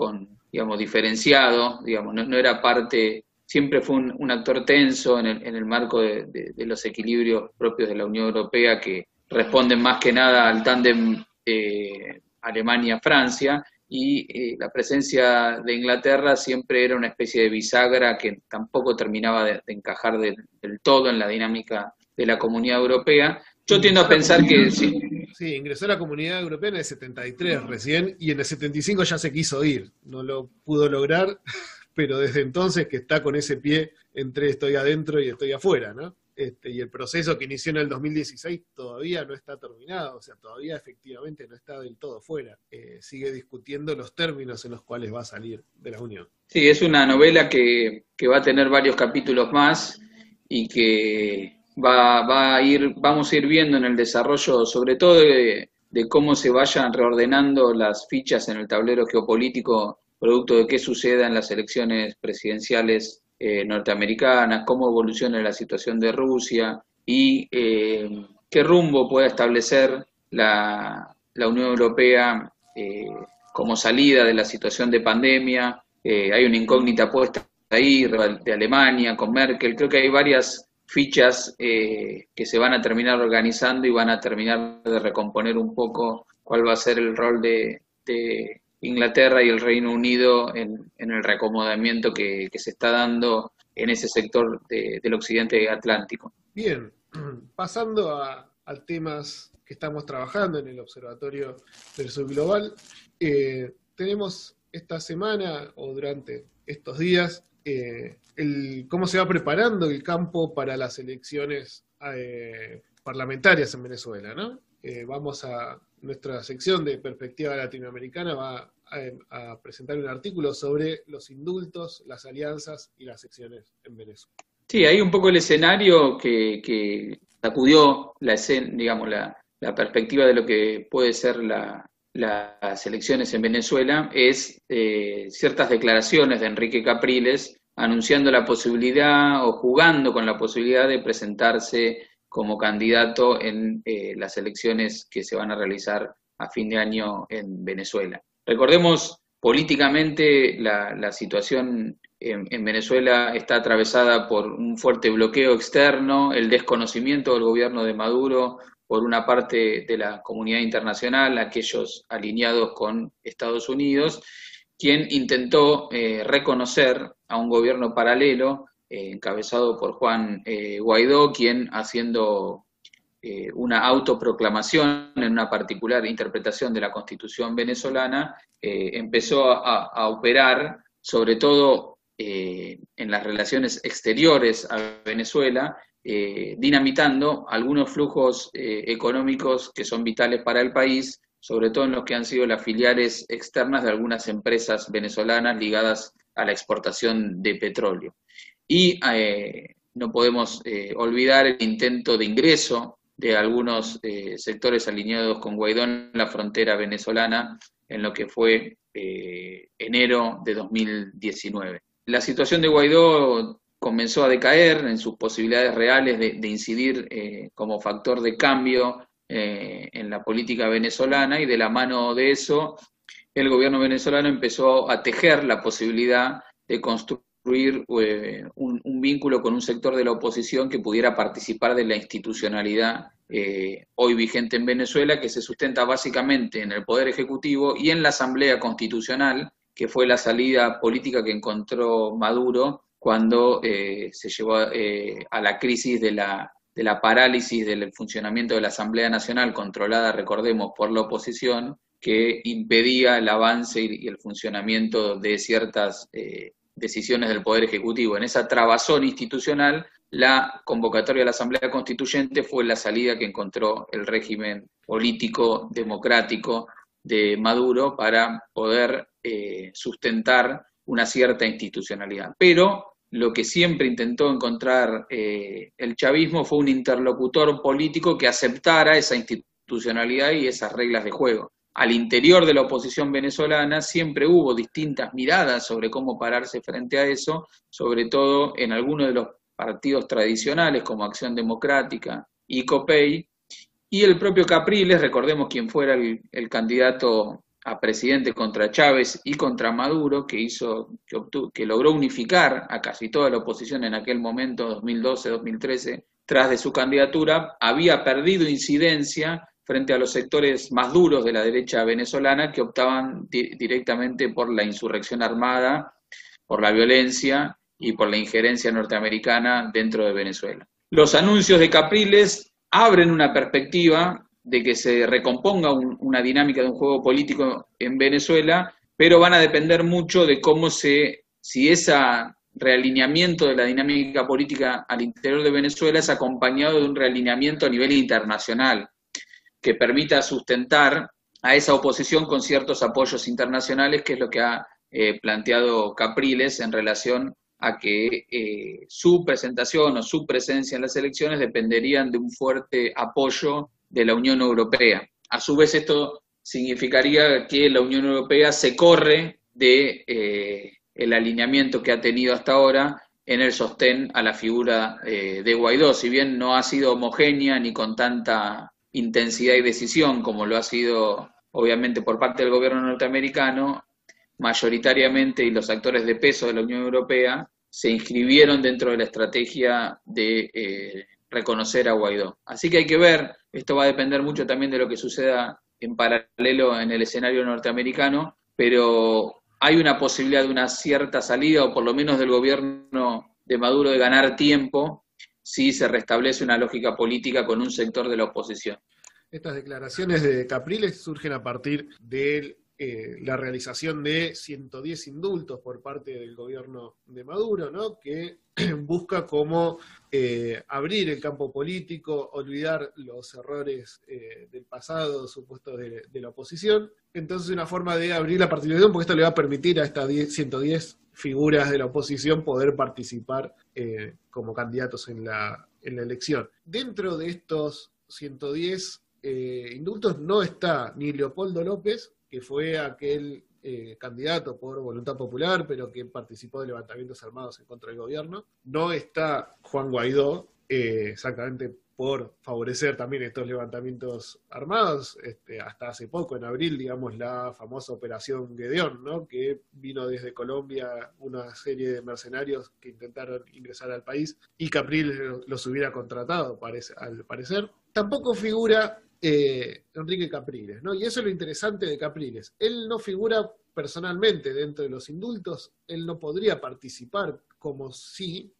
diferenciado, no era parte, siempre fue un actor tenso en el marco de los equilibrios propios de la Unión Europea que responden más que nada al tándem Alemania-Francia, y la presencia de Inglaterra siempre era una especie de bisagra que tampoco terminaba de encajar del todo en la dinámica de la Comunidad Europea. Yo tiendo a pensar que sí. Sí, ingresó a la Comunidad Europea en el 73 recién, y en el 75 ya se quiso ir. No lo pudo lograr, pero desde entonces que está con ese pie entre estoy adentro y estoy afuera, ¿no? Y el proceso que inició en el 2016 todavía no está terminado, o sea, todavía efectivamente no está del todo fuera. Sigue discutiendo los términos en los cuales va a salir de la Unión. Sí, es una novela que va a tener varios capítulos más y que vamos a ir viendo en el desarrollo, sobre todo de cómo se vayan reordenando las fichas en el tablero geopolítico, producto de qué suceda en las elecciones presidenciales norteamericanas, cómo evoluciona la situación de Rusia y qué rumbo pueda establecer la Unión Europea como salida de la situación de pandemia. Hay una incógnita puesta ahí de Alemania con Merkel. Creo que hay varias fichas que se van a terminar organizando y van a terminar de recomponer un poco cuál va a ser el rol de Inglaterra y el Reino Unido en el reacomodamiento que se está dando en ese sector del occidente atlántico. Bien, pasando a temas que estamos trabajando en el Observatorio del Sur Global, tenemos esta semana o durante estos días cómo se va preparando el campo para las elecciones parlamentarias en Venezuela, ¿no? Nuestra sección de Perspectiva Latinoamericana va a presentar un artículo sobre los indultos, las alianzas y las secciones en Venezuela. Sí, hay un poco el escenario que sacudió la perspectiva de lo que puede ser las elecciones en Venezuela, es ciertas declaraciones de Enrique Capriles anunciando la posibilidad o jugando con la posibilidad de presentarse como candidato en las elecciones que se van a realizar a fin de año en Venezuela. Recordemos, políticamente la situación en Venezuela está atravesada por un fuerte bloqueo externo, el desconocimiento del gobierno de Maduro por una parte de la comunidad internacional, aquellos alineados con Estados Unidos, quien intentó reconocer a un gobierno paralelo encabezado por Juan Guaidó, quien haciendo una autoproclamación en una particular interpretación de la Constitución venezolana, empezó a operar, sobre todo en las relaciones exteriores a Venezuela, dinamitando algunos flujos económicos que son vitales para el país, sobre todo en los que han sido las filiales externas de algunas empresas venezolanas ligadas a la exportación de petróleo. Y no podemos olvidar el intento de ingreso de algunos sectores alineados con Guaidó en la frontera venezolana en lo que fue enero de 2019. La situación de Guaidó comenzó a decaer en sus posibilidades reales de incidir como factor de cambio en la política venezolana, y de la mano de eso el gobierno venezolano empezó a tejer la posibilidad de construir un vínculo con un sector de la oposición que pudiera participar de la institucionalidad hoy vigente en Venezuela, que se sustenta básicamente en el Poder Ejecutivo y en la Asamblea Constitucional, que fue la salida política que encontró Maduro cuando se llevó a la crisis de la parálisis del funcionamiento de la Asamblea Nacional, controlada, recordemos, por la oposición, que impedía el avance y el funcionamiento de ciertas decisiones del Poder Ejecutivo. En esa trabazón institucional, la convocatoria de la Asamblea Constituyente fue la salida que encontró el régimen político democrático de Maduro para poder sustentar una cierta institucionalidad. Pero lo que siempre intentó encontrar el chavismo fue un interlocutor político que aceptara esa institucionalidad y esas reglas de juego. Al interior de la oposición venezolana siempre hubo distintas miradas sobre cómo pararse frente a eso, sobre todo en algunos de los partidos tradicionales como Acción Democrática y COPEI, y el propio Capriles, recordemos quién fuera el candidato a presidente contra Chávez y contra Maduro, que logró unificar a casi toda la oposición en aquel momento, 2012-2013, tras de su candidatura, había perdido incidencia frente a los sectores más duros de la derecha venezolana que optaban directamente por la insurrección armada, por la violencia y por la injerencia norteamericana dentro de Venezuela. Los anuncios de Capriles abren una perspectiva de que se recomponga una dinámica de un juego político en Venezuela, pero van a depender mucho de si ese realineamiento de la dinámica política al interior de Venezuela es acompañado de un realineamiento a nivel internacional, que permita sustentar a esa oposición con ciertos apoyos internacionales, que es lo que ha planteado Capriles en relación a que su presentación o su presencia en las elecciones dependerían de un fuerte apoyo de la Unión Europea. A su vez, esto significaría que la Unión Europea se corre de el alineamiento que ha tenido hasta ahora en el sostén a la figura de Guaidó, si bien no ha sido homogénea ni con tanta intensidad y decisión como lo ha sido obviamente por parte del gobierno norteamericano, mayoritariamente, y los actores de peso de la Unión Europea se inscribieron dentro de la estrategia de reconocer a Guaidó. Así que hay que ver, esto va a depender mucho también de lo que suceda en paralelo en el escenario norteamericano, pero hay una posibilidad de una cierta salida, o por lo menos del gobierno de Maduro, de ganar tiempo si se restablece una lógica política con un sector de la oposición. Estas declaraciones de Capriles surgen a partir de la realización de 110 indultos por parte del gobierno de Maduro, ¿no? Que busca como abrir el campo político, olvidar los errores del pasado supuestos de la oposición. Entonces, una forma de abrir la participación, porque esto le va a permitir a estas 110 figuras de la oposición poder participar como candidatos en la elección. Dentro de estos 110 indultos no está ni Leopoldo López, que fue aquel candidato por voluntad popular, pero que participó de levantamientos armados en contra del gobierno. No está Juan Guaidó, exactamente por favorecer también estos levantamientos armados. Hasta hace poco, en abril, digamos, la famosa Operación Gedeón, ¿no? Que vino desde Colombia una serie de mercenarios que intentaron ingresar al país y Capriles los hubiera contratado, al parecer. Tampoco figura Enrique Capriles, ¿no? Y eso es lo interesante de Capriles. Él no figura personalmente dentro de los indultos, él no podría participar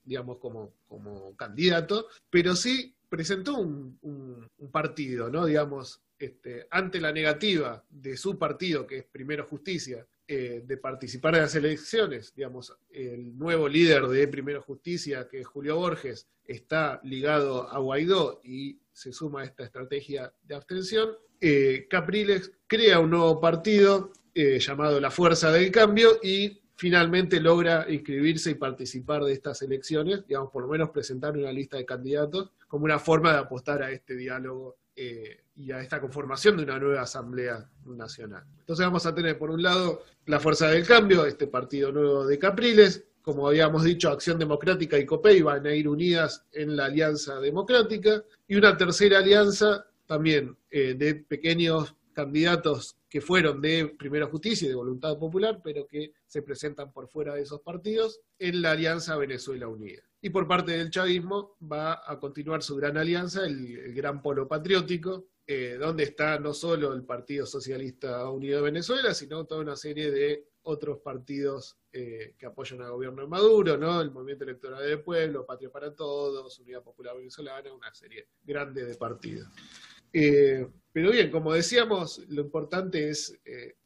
digamos, como candidato, pero sí presentó un partido, ¿no? Digamos, ante la negativa de su partido, que es Primero Justicia, de participar en las elecciones, digamos, el nuevo líder de Primero Justicia, que es Julio Borges, está ligado a Guaidó y se suma a esta estrategia de abstención. Capriles crea un nuevo partido llamado La Fuerza del Cambio y finalmente logra inscribirse y participar de estas elecciones, digamos, por lo menos presentar una lista de candidatos como una forma de apostar a este diálogo y a esta conformación de una nueva Asamblea Nacional. Entonces vamos a tener, por un lado, La Fuerza del Cambio, este partido nuevo de Capriles. Como habíamos dicho, Acción Democrática y COPEI van a ir unidas en la Alianza Democrática, y una tercera alianza también de pequeños candidatos que fueron de Primera Justicia y de Voluntad Popular, pero que se presentan por fuera de esos partidos, en la Alianza Venezuela Unida. Y por parte del chavismo va a continuar su gran alianza, el Gran Polo Patriótico, donde está no solo el Partido Socialista Unido de Venezuela, sino toda una serie de otros partidos que apoyan al gobierno de Maduro, ¿no? El Movimiento Electoral del Pueblo, Patria para Todos, Unidad Popular Venezolana, una serie grande de partidos. Pero bien, como decíamos, lo importante es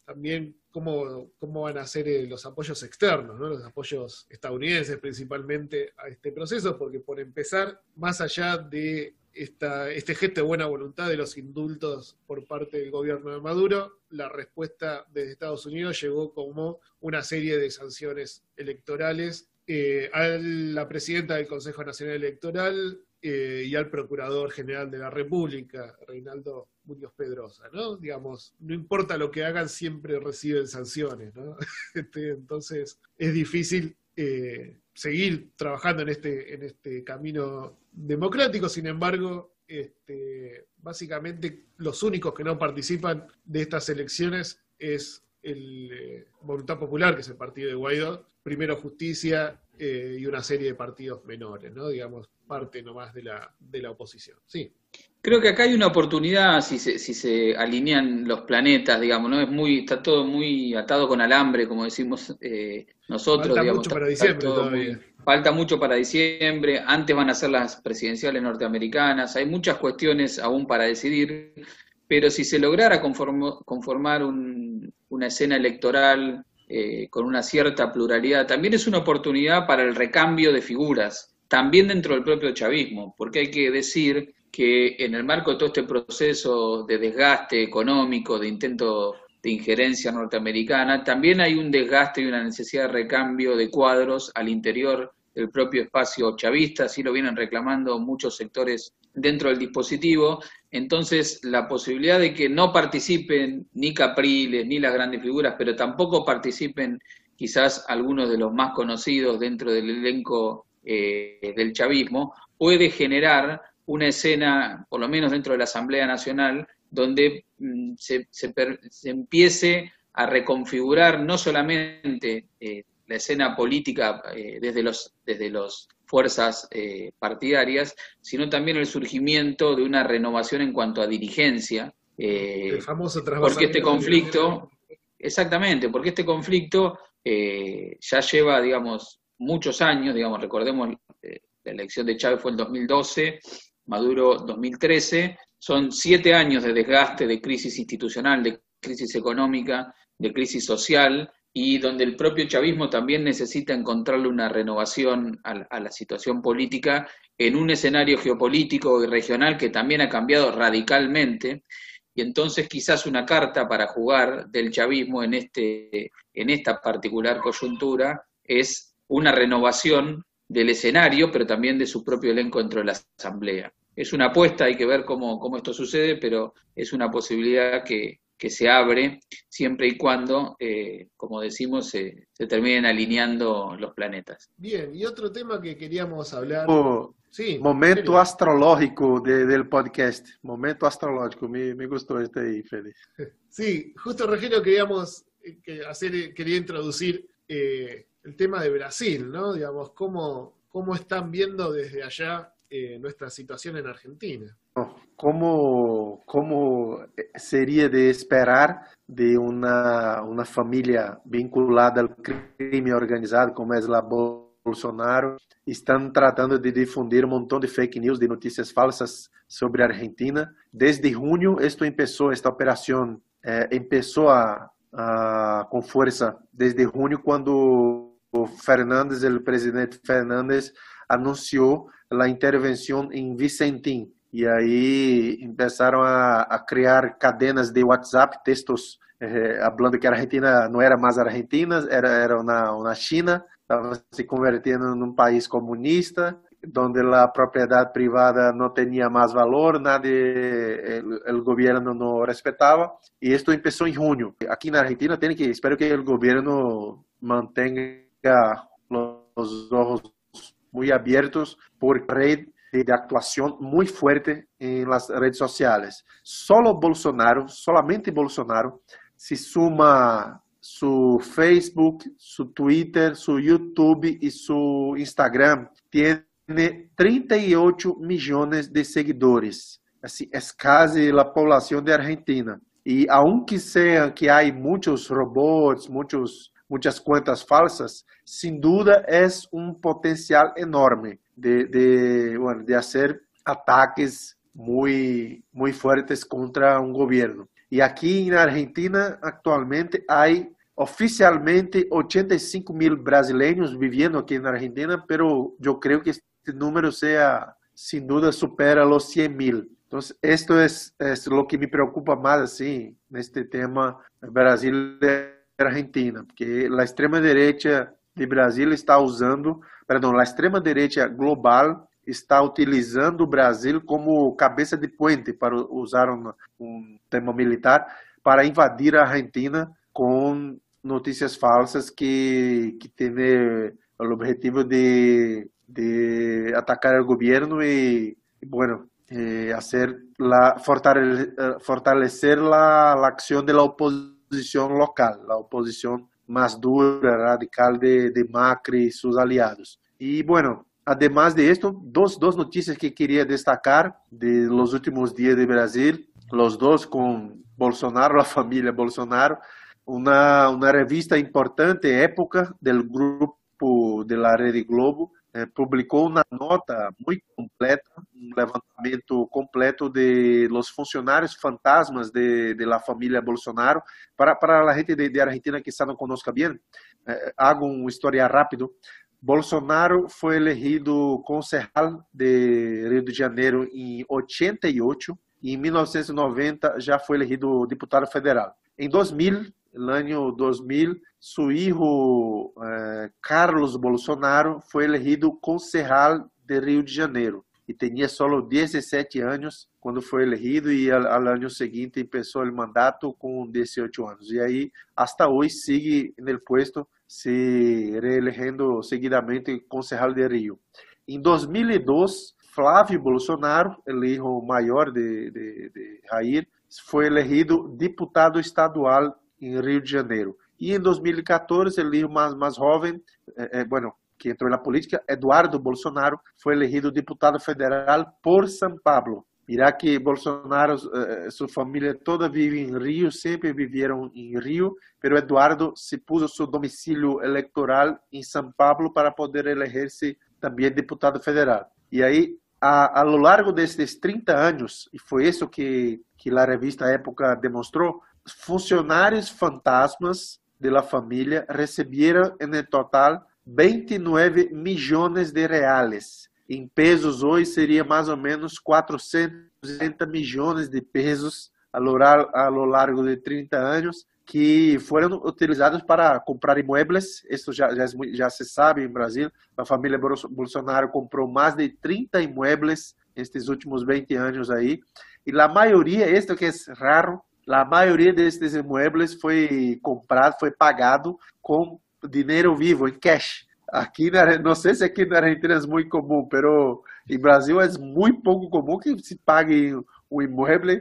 también cómo van a ser los apoyos externos, ¿no? Los apoyos estadounidenses principalmente a este proceso, porque por empezar, más allá de este gesto de buena voluntad de los indultos por parte del gobierno de Maduro, la respuesta desde Estados Unidos llegó como una serie de sanciones electorales a la presidenta del Consejo Nacional Electoral y al Procurador General de la República, Reinaldo Muñoz Pedrosa, ¿no? Digamos, no importa lo que hagan, siempre reciben sanciones, ¿no? Entonces, es difícil seguir trabajando en este camino democrático. Sin embargo, básicamente los únicos que no participan de estas elecciones es el Voluntad Popular, que es el partido de Guaidó, Primero Justicia y una serie de partidos menores, ¿no? Digamos, parte nomás de la oposición. Sí. Creo que acá hay una oportunidad si se alinean los planetas, digamos, ¿no? Está todo muy atado con alambre, como decimos nosotros. Falta digamos, mucho para diciembre todavía. Falta mucho para diciembre, antes van a ser las presidenciales norteamericanas, hay muchas cuestiones aún para decidir, pero si se lograra conformar una escena electoral con una cierta pluralidad, también es una oportunidad para el recambio de figuras, también dentro del propio chavismo, porque hay que decir que en el marco de todo este proceso de desgaste económico, de intento de injerencia norteamericana, también hay un desgaste y una necesidad de recambio de cuadros al interior del propio espacio chavista, así lo vienen reclamando muchos sectores dentro del dispositivo. Entonces, la posibilidad de que no participen ni Capriles, ni las grandes figuras, pero tampoco participen quizás algunos de los más conocidos dentro del elenco del chavismo, puede generar una escena, por lo menos dentro de la Asamblea Nacional, donde se empiece a reconfigurar no solamente la escena política desde las fuerzas partidarias, sino también el surgimiento de una renovación en cuanto a dirigencia. El famoso porque este conflicto, exactamente, porque este conflicto ya lleva, digamos, muchos años, digamos, recordemos, la elección de Chávez fue en 2012, Maduro 2013, son 7 años de desgaste, de crisis institucional, de crisis económica, de crisis social, y donde el propio chavismo también necesita encontrarle una renovación a la situación política en un escenario geopolítico y regional que también ha cambiado radicalmente, y entonces quizás una carta para jugar del chavismo en esta particular coyuntura es una renovación del escenario, pero también de su propio elenco dentro de la Asamblea. Es una apuesta, hay que ver cómo esto sucede, pero es una posibilidad que se abre siempre y cuando, como decimos, se terminen alineando los planetas. Bien, y otro tema que queríamos hablar... Sí, momento astrológico del podcast. Momento astrológico. Me gustó este ahí, Fede. Sí, justo, Rogelio, quería introducir el tema de Brasil, ¿no? Digamos, cómo están viendo desde allá nuestra situación en Argentina. Como sería de esperar de una familia vinculada al crimen organizado como es la Bolsonaro, están tratando de difundir un montón de fake news, de noticias falsas sobre Argentina. Desde junio esta operación empezó con fuerza desde junio, cuando el presidente Fernández anunció la intervención en Vicentín. Y ahí empezaron a crear cadenas de WhatsApp, textos hablando que Argentina no era más Argentina, era una China, estaba se convirtiendo en un país comunista, donde la propiedad privada no tenía más valor, el gobierno no respetaba. Y esto empezó en junio. Aquí en Argentina espero que el gobierno mantenga los ojos muy abiertos por red de actuación muy fuerte en las redes sociales. Solamente Bolsonaro, se suma su Facebook, su Twitter, su YouTube y su Instagram, tiene 38 millones de seguidores. Así, es casi la población de Argentina. Y aunque sea que hay muchos robots, muchas cuentas falsas, sin duda es un potencial enorme de hacer ataques muy fuertes contra un gobierno. Y aquí en Argentina actualmente hay oficialmente 85.000 brasileños viviendo aquí en Argentina, pero yo creo que este número sin duda supera los 100.000. Entonces, esto es lo que me preocupa más así, en este tema Brasil y Argentina, porque la extrema derecha de Brasil está usando, perdão, a extrema-direita global está utilizando o Brasil como cabeça de puente, para usar um tema militar, para invadir a Argentina com notícias falsas que tem o objetivo de atacar o governo e bueno, fortalecer la acción de la oposición local, la oposición más dura, radical de Macri y sus aliados. Y bueno, además de esto, dos noticias que quería destacar de los últimos días de Brasil, los dos con Bolsonaro, la familia Bolsonaro, una revista importante, Época, del grupo de la Rede Globo, publicou uma nota muito completa, um levantamento completo de los funcionários fantasmas de la família Bolsonaro. Para a gente de Argentina que não conosca bem, hago um historial rápido. Bolsonaro foi elegido concejal de Rio de Janeiro em 88 e em 1990 já foi elegido deputado federal. Em 2000, no ano 2000, seu filho Carlos Bolsonaro foi elegido concejal de Rio de Janeiro e tinha só 17 anos quando foi elegido e ao ano seguinte começou o mandato com 18 anos. E aí, até hoje, sigue no posto, se reelegendo seguidamente concejal de Rio. Em 2002, Flávio Bolsonaro, o filho maior de Jair, foi elegido deputado estadual em Rio de Janeiro. E em 2014, o filho mais jovem, que entrou na política, Eduardo Bolsonaro, foi elegido deputado federal por São Paulo. Mirá que Bolsonaro, sua família toda vive em Rio, sempre viveram em Rio, pero Eduardo se puso seu domicílio eleitoral em São Paulo para poder eleger-se também deputado federal. E aí, a lo largo desses 30 anos, e foi isso que a revista Época demonstrou, funcionários fantasmas da família receberam, em total, 29 milhões de reais. Em pesos, hoje, seria mais ou menos 460 milhões de pesos a lo largo de 30 anos, que foram utilizados para comprar imóveis. Isso já se sabe em Brasil. A família Bolsonaro comprou mais de 30 imóveis nestes últimos 20 anos aí. E a maioria, isto que é raro, a maioria destes imóveis foi comprado, foi pagado com dinheiro vivo, em cash. Aqui, não sei se aqui na Argentina é muito comum, mas em Brasil é muito pouco comum que se pague um imóvel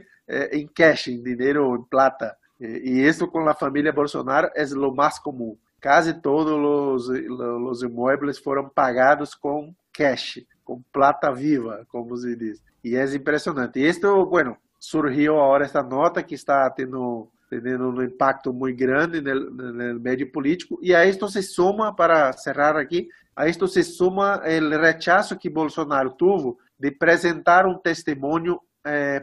em cash, em dinheiro, em plata. E isso com a família Bolsonaro é o mais comum. Quase todos os imóveis foram pagados com cash, com plata viva, como se diz. E é impressionante. E isto, surgiu agora esta nota que está tendo um impacto muito grande no meio político, e a isto se suma, para cerrar aqui, a isto se suma o rechazo que Bolsonaro teve de apresentar um testemunho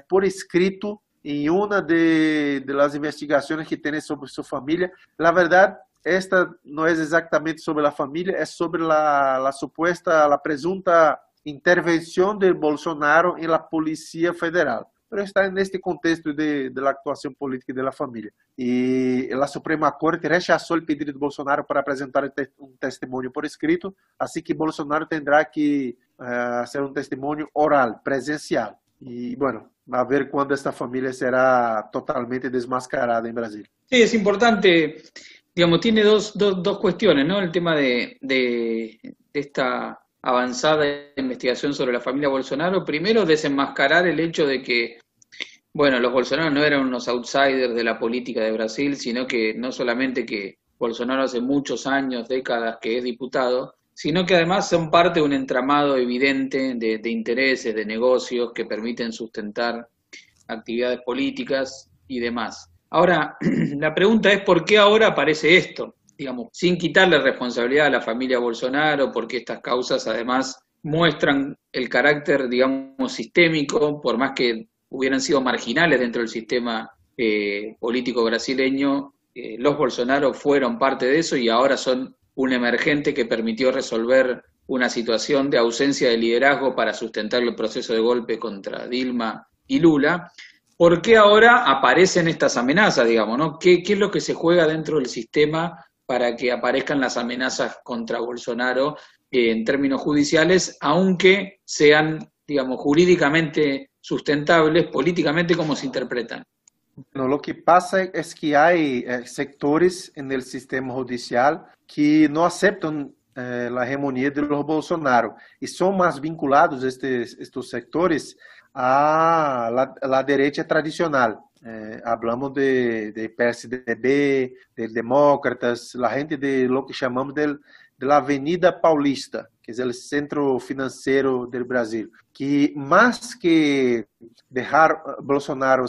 por escrito em uma das investigações que tem sobre sua família. Na verdade, esta não é exatamente sobre a família, é sobre a presunta intervenção de Bolsonaro em la Polícia Federal. Mas está neste contexto da atuação política da família. E a Suprema Corte rechazou o pedido de Bolsonaro para apresentar um testemunho por escrito, assim que Bolsonaro terá que fazer um testemunho oral, presencial. E, a ver quando esta família será totalmente desmascarada em Brasil. Sí, es importante, digamos, tiene dos cuestiones, ¿no? El tema de esta avanzada investigación sobre la familia Bolsonaro. Primero, desenmascarar el hecho de que, los Bolsonaro no eran unos outsiders de la política de Brasil, sino que no solamente que Bolsonaro hace muchos años, décadas que es diputado, sino que además son parte de un entramado evidente de intereses, de negocios que permiten sustentar actividades políticas y demás. Ahora, la pregunta es ¿por qué ahora aparece esto? Digamos, sin quitarle responsabilidad a la familia Bolsonaro, porque estas causas además muestran el carácter, digamos, sistémico, por más que hubieran sido marginales dentro del sistema político brasileño, los Bolsonaro fueron parte de eso y ahora son un emergente que permitió resolver una situación de ausencia de liderazgo para sustentar el proceso de golpe contra Dilma y Lula. ¿Por qué ahora aparecen estas amenazas, digamos, ¿no? ¿Qué es lo que se juega dentro del sistema para que aparezcan las amenazas contra Bolsonaro en términos judiciales, aunque sean, digamos, jurídicamente sustentables, políticamente, ¿cómo se interpretan? No, lo que pasa es que hay sectores en el sistema judicial que no aceptan la hegemonía de los Bolsonaro y son más vinculados estos sectores a la derecha tradicional. Hablamos de PSDB, de demócratas, la gente de lo que llamamos de la Avenida Paulista, que es el centro financiero del Brasil, que más que dejar Bolsonaro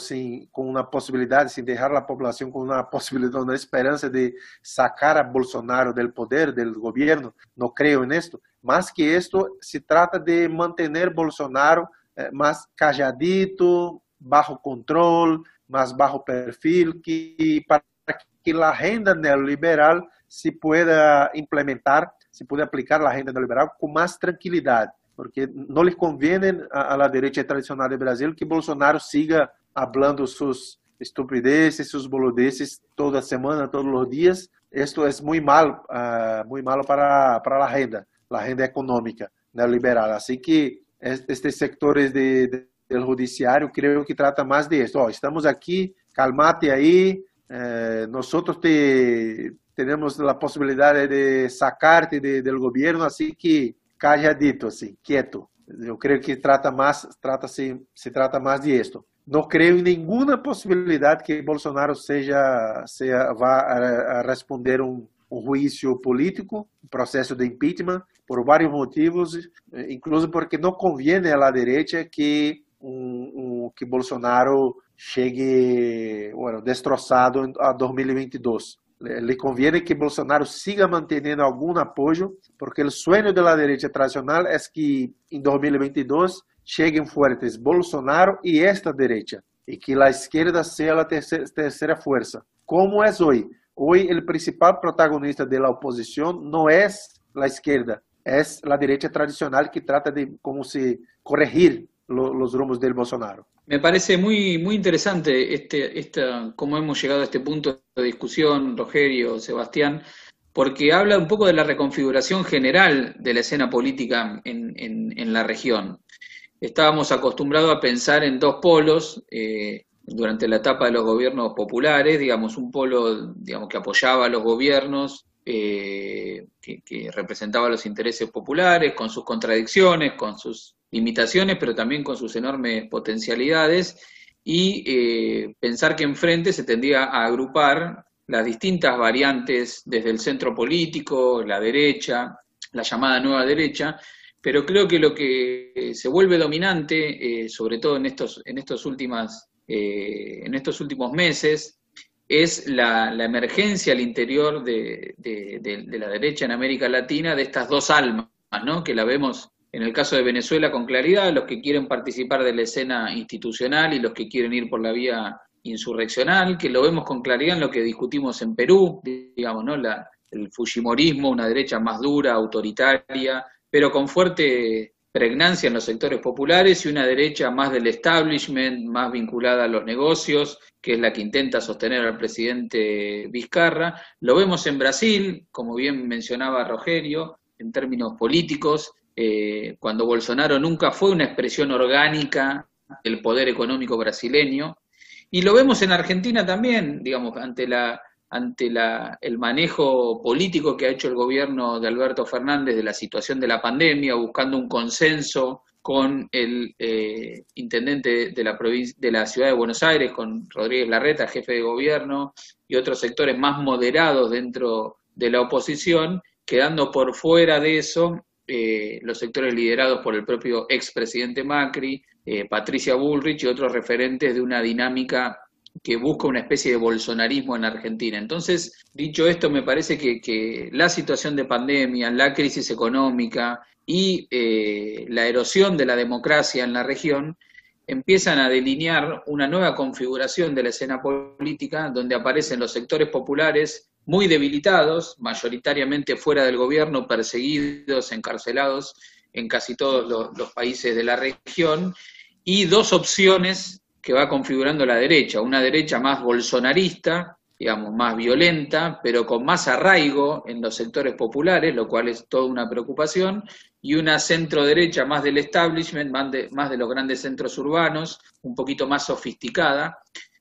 con una posibilidad, sin dejar la población con una posibilidad, una esperanza de sacar a Bolsonaro del poder, del gobierno, no creo en esto. Más que esto, se trata de mantener Bolsonaro más calladito, bajo control, más bajo perfil, para que la agenda neoliberal se pueda implementar, se pueda aplicar la agenda neoliberal con más tranquilidad, porque no les conviene a la derecha tradicional de Brasil que Bolsonaro siga hablando sus estupideces, sus boludeces toda semana, todos los días. Esto es muy malo para la agenda económica neoliberal. Así que estos sectores del judiciario creo que trata más de esto. Estamos aquí, calmate ahí, nosotros tenemos la posibilidad de sacarte del gobierno, así que calladito, así, quieto. Yo creo que se trata más de esto. No creo en ninguna posibilidad que Bolsonaro va a responder un juicio político, un proceso de impeachment, por varios motivos, incluso porque no conviene a la derecha que Bolsonaro llegue, destrozado a 2022. Le conviene que Bolsonaro siga manteniendo algún apoyo, porque el sueño de la derecha tradicional es que en 2022 lleguen fuertes Bolsonaro y esta derecha, y que la izquierda sea la tercera fuerza. ¿Cómo es hoy? Hoy el principal protagonista de la oposición no es la izquierda, es la derecha tradicional que trata de corregir los rumos del Bolsonaro. Me parece muy, muy interesante cómo hemos llegado a este punto de discusión, Rogerio, Sebastián, porque habla un poco de la reconfiguración general de la escena política en la región. Estábamos acostumbrados a pensar en dos polos durante la etapa de los gobiernos populares, digamos, un polo que apoyaba a los gobiernos, que representaba los intereses populares, con sus contradicciones, con sus limitaciones, pero también con sus enormes potencialidades, y pensar que enfrente se tendría a agrupar las distintas variantes desde el centro político, la derecha, la llamada nueva derecha, pero creo que lo que se vuelve dominante, sobre todo en estos últimos meses, es la emergencia al interior de la derecha en América Latina de estas dos almas, ¿no? Que la vemos en el caso de Venezuela con claridad, los que quieren participar de la escena institucional y los que quieren ir por la vía insurreccional, que lo vemos con claridad en lo que discutimos en Perú, digamos, ¿no? El fujimorismo, una derecha más dura, autoritaria, pero con fuerte pregnancia en los sectores populares, y una derecha más del establishment, más vinculada a los negocios, que es la que intenta sostener al presidente Vizcarra. Lo vemos en Brasil, como bien mencionaba Rogerio, en términos políticos, cuando Bolsonaro nunca fue una expresión orgánica del poder económico brasileño, y lo vemos en Argentina también, digamos, ante el manejo político que ha hecho el gobierno de Alberto Fernández de la situación de la pandemia, buscando un consenso con el intendente de la ciudad de Buenos Aires, con Rodríguez Larreta, jefe de gobierno, y otros sectores más moderados dentro de la oposición, quedando por fuera de eso los sectores liderados por el propio expresidente Macri, Patricia Bullrich y otros referentes de una dinámica que busca una especie de bolsonarismo en Argentina. Entonces, dicho esto, me parece que la situación de pandemia, la crisis económica y la erosión de la democracia en la región empiezan a delinear una nueva configuración de la escena política, donde aparecen los sectores populares muy debilitados, mayoritariamente fuera del gobierno, perseguidos, encarcelados en casi todos los países de la región, y dos opciones que va configurando la derecha, una derecha más bolsonarista, digamos, más violenta, pero con más arraigo en los sectores populares, lo cual es toda una preocupación, y una centro-derecha más del establishment, más de los grandes centros urbanos, un poquito más sofisticada,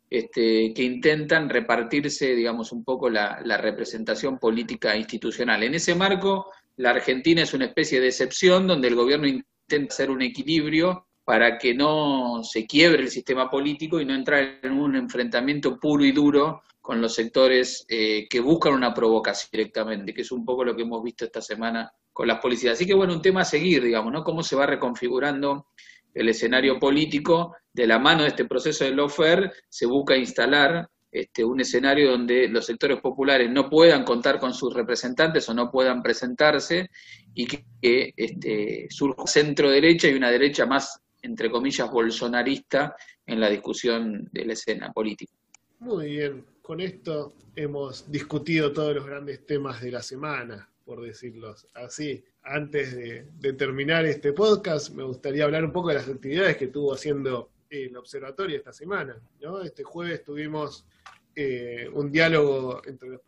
que intentan repartirse, digamos, un poco la representación política institucional. En ese marco, la Argentina es una especie de excepción donde el gobierno intenta hacer un equilibrio para que no se quiebre el sistema político y no entrar en un enfrentamiento puro y duro con los sectores que buscan una provocación directamente, que es un poco lo que hemos visto esta semana con las policías. Así que bueno, un tema a seguir, digamos, ¿no? Cómo se va reconfigurando el escenario político. De la mano de este proceso de lawfare se busca instalar un escenario donde los sectores populares no puedan contar con sus representantes o no puedan presentarse, y que surja centro-derecha y una derecha más, entre comillas, bolsonarista en la discusión de la escena política. Muy bien, con esto hemos discutido todos los grandes temas de la semana, por decirlos así. Antes de terminar este podcast, me gustaría hablar un poco de las actividades que estuvo haciendo el observatorio esta semana, ¿no? Este jueves tuvimos un diálogo entre los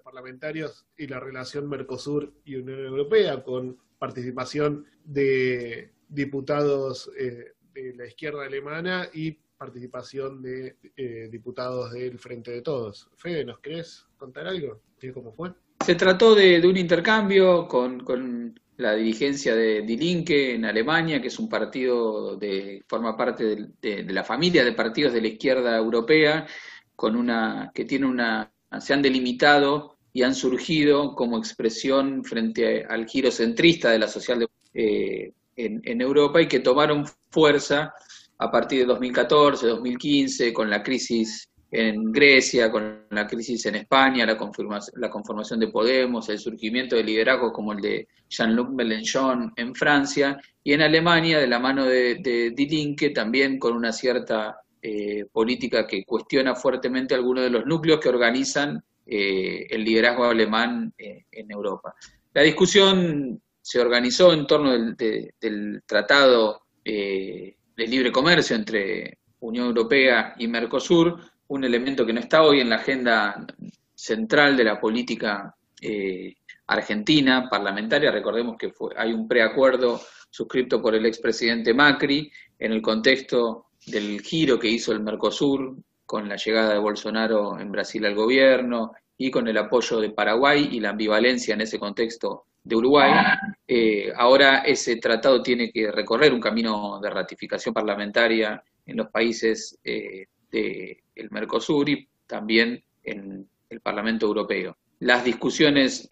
parlamentarios y la relación Mercosur y Unión Europea, con participación de diputados de la izquierda alemana y participación de diputados del Frente de Todos. Fede, ¿nos querés contar algo? ¿Cómo fue? Se trató de un intercambio con la dirigencia de Die Linke en Alemania, que es un partido forma parte de la familia de partidos de la izquierda europea, se han delimitado y han surgido como expresión frente al giro centrista de la socialdemocracia en Europa, y que tomaron fuerza a partir de 2014, 2015, con la crisis en Grecia, con la crisis en España, la conformación de Podemos, el surgimiento de liderazgos como el de Jean-Luc Mélenchon en Francia, y en Alemania, de la mano de Die Linke, también con una cierta política que cuestiona fuertemente algunos de los núcleos que organizan el liderazgo alemán en Europa. La discusión se organizó en torno del Tratado de Libre Comercio entre Unión Europea y Mercosur, un elemento que no está hoy en la agenda central de la política argentina parlamentaria. Recordemos que hay un preacuerdo suscrito por el expresidente Macri en el contexto del giro que hizo el Mercosur con la llegada de Bolsonaro en Brasil al gobierno y con el apoyo de Paraguay y la ambivalencia en ese contexto de Uruguay. Ahora ese tratado tiene que recorrer un camino de ratificación parlamentaria en los países del Mercosur y también en el Parlamento Europeo. Las discusiones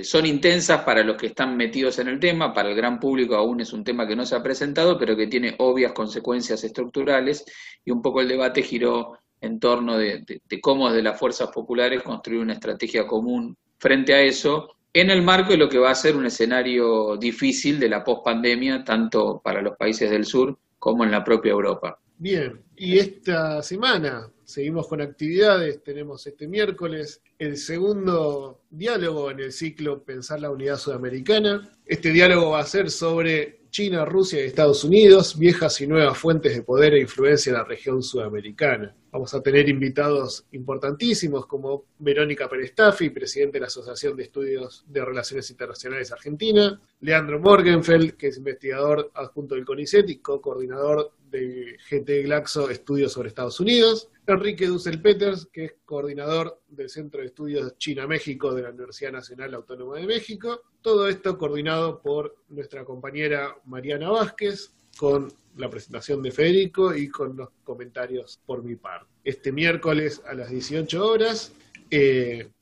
son intensas para los que están metidos en el tema. Para el gran público aún es un tema que no se ha presentado, pero que tiene obvias consecuencias estructurales, y un poco el debate giró en torno de cómo desde las fuerzas populares construir una estrategia común frente a eso, en el marco de lo que va a ser un escenario difícil de la pospandemia, tanto para los países del sur como en la propia Europa. Bien, y esta semana seguimos con actividades. Tenemos este miércoles el segundo diálogo en el ciclo Pensar la Unidad Sudamericana. Este diálogo va a ser sobre China, Rusia y Estados Unidos, viejas y nuevas fuentes de poder e influencia en la región sudamericana. Vamos a tener invitados importantísimos como Verónica Perestaffi, presidente de la Asociación de Estudios de Relaciones Internacionales Argentina, Leandro Morgenfeld, que es investigador adjunto del CONICET y co-coordinador de GT Glaxo Estudios sobre Estados Unidos, Enrique Dussel-Peters, que es coordinador del Centro de Estudios China-México de la Universidad Nacional Autónoma de México. Todo esto coordinado por nuestra compañera Mariana Vázquez, con la presentación de Federico y con los comentarios por mi parte. Este miércoles a las 18 horas,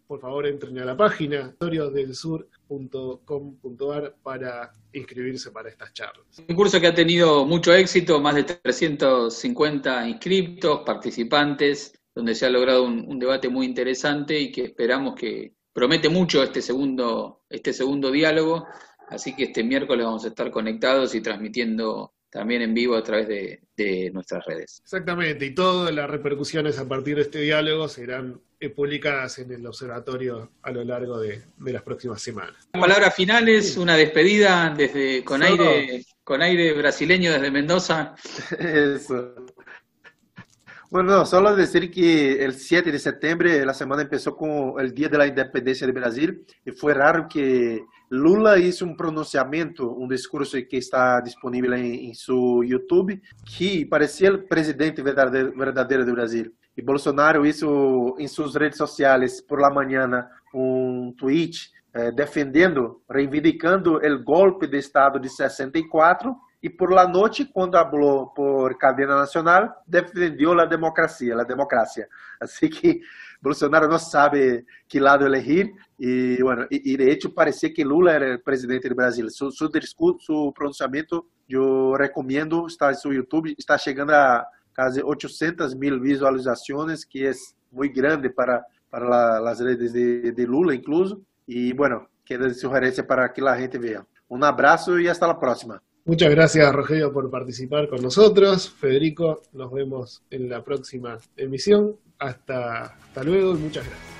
por favor entren a la página historiodelsur.com.ar para inscribirse para estas charlas. Un curso que ha tenido mucho éxito, más de 350 inscriptos, participantes, donde se ha logrado un debate muy interesante y que esperamos que promete mucho este segundo diálogo, así que este miércoles vamos a estar conectados y transmitiendo también en vivo a través de nuestras redes. Exactamente, y todas las repercusiones a partir de este diálogo serán publicadas en el observatorio a lo largo de las próximas semanas. Palabras finales, una despedida con aire brasileño desde Mendoza. Eso. Bueno, no, solo decir que el 7 de septiembre la semana empezó con el Día de la Independencia de Brasil y fue raro que Lula hizo un pronunciamiento, un discurso que está disponible en su YouTube, que parecía el presidente verdadero de Brasil. Y Bolsonaro hizo en sus redes sociales por la mañana un tweet defendiendo, reivindicando el golpe de Estado de 64 y por la noche, cuando habló por cadena nacional, defendió la democracia. Así que Bolsonaro no sabe qué lado elegir y bueno, y de hecho parecía que Lula era el presidente de Brasil. Su discurso, su pronunciamiento, yo recomiendo, está en su YouTube, está llegando a casi 800.000 visualizaciones, que es muy grande para las redes de Lula incluso. Y bueno, queda de sugerencia para que la gente vea. Un abrazo y hasta la próxima. Muchas gracias, Rogelio, por participar con nosotros. Federico, nos vemos en la próxima emisión. Hasta luego y muchas gracias.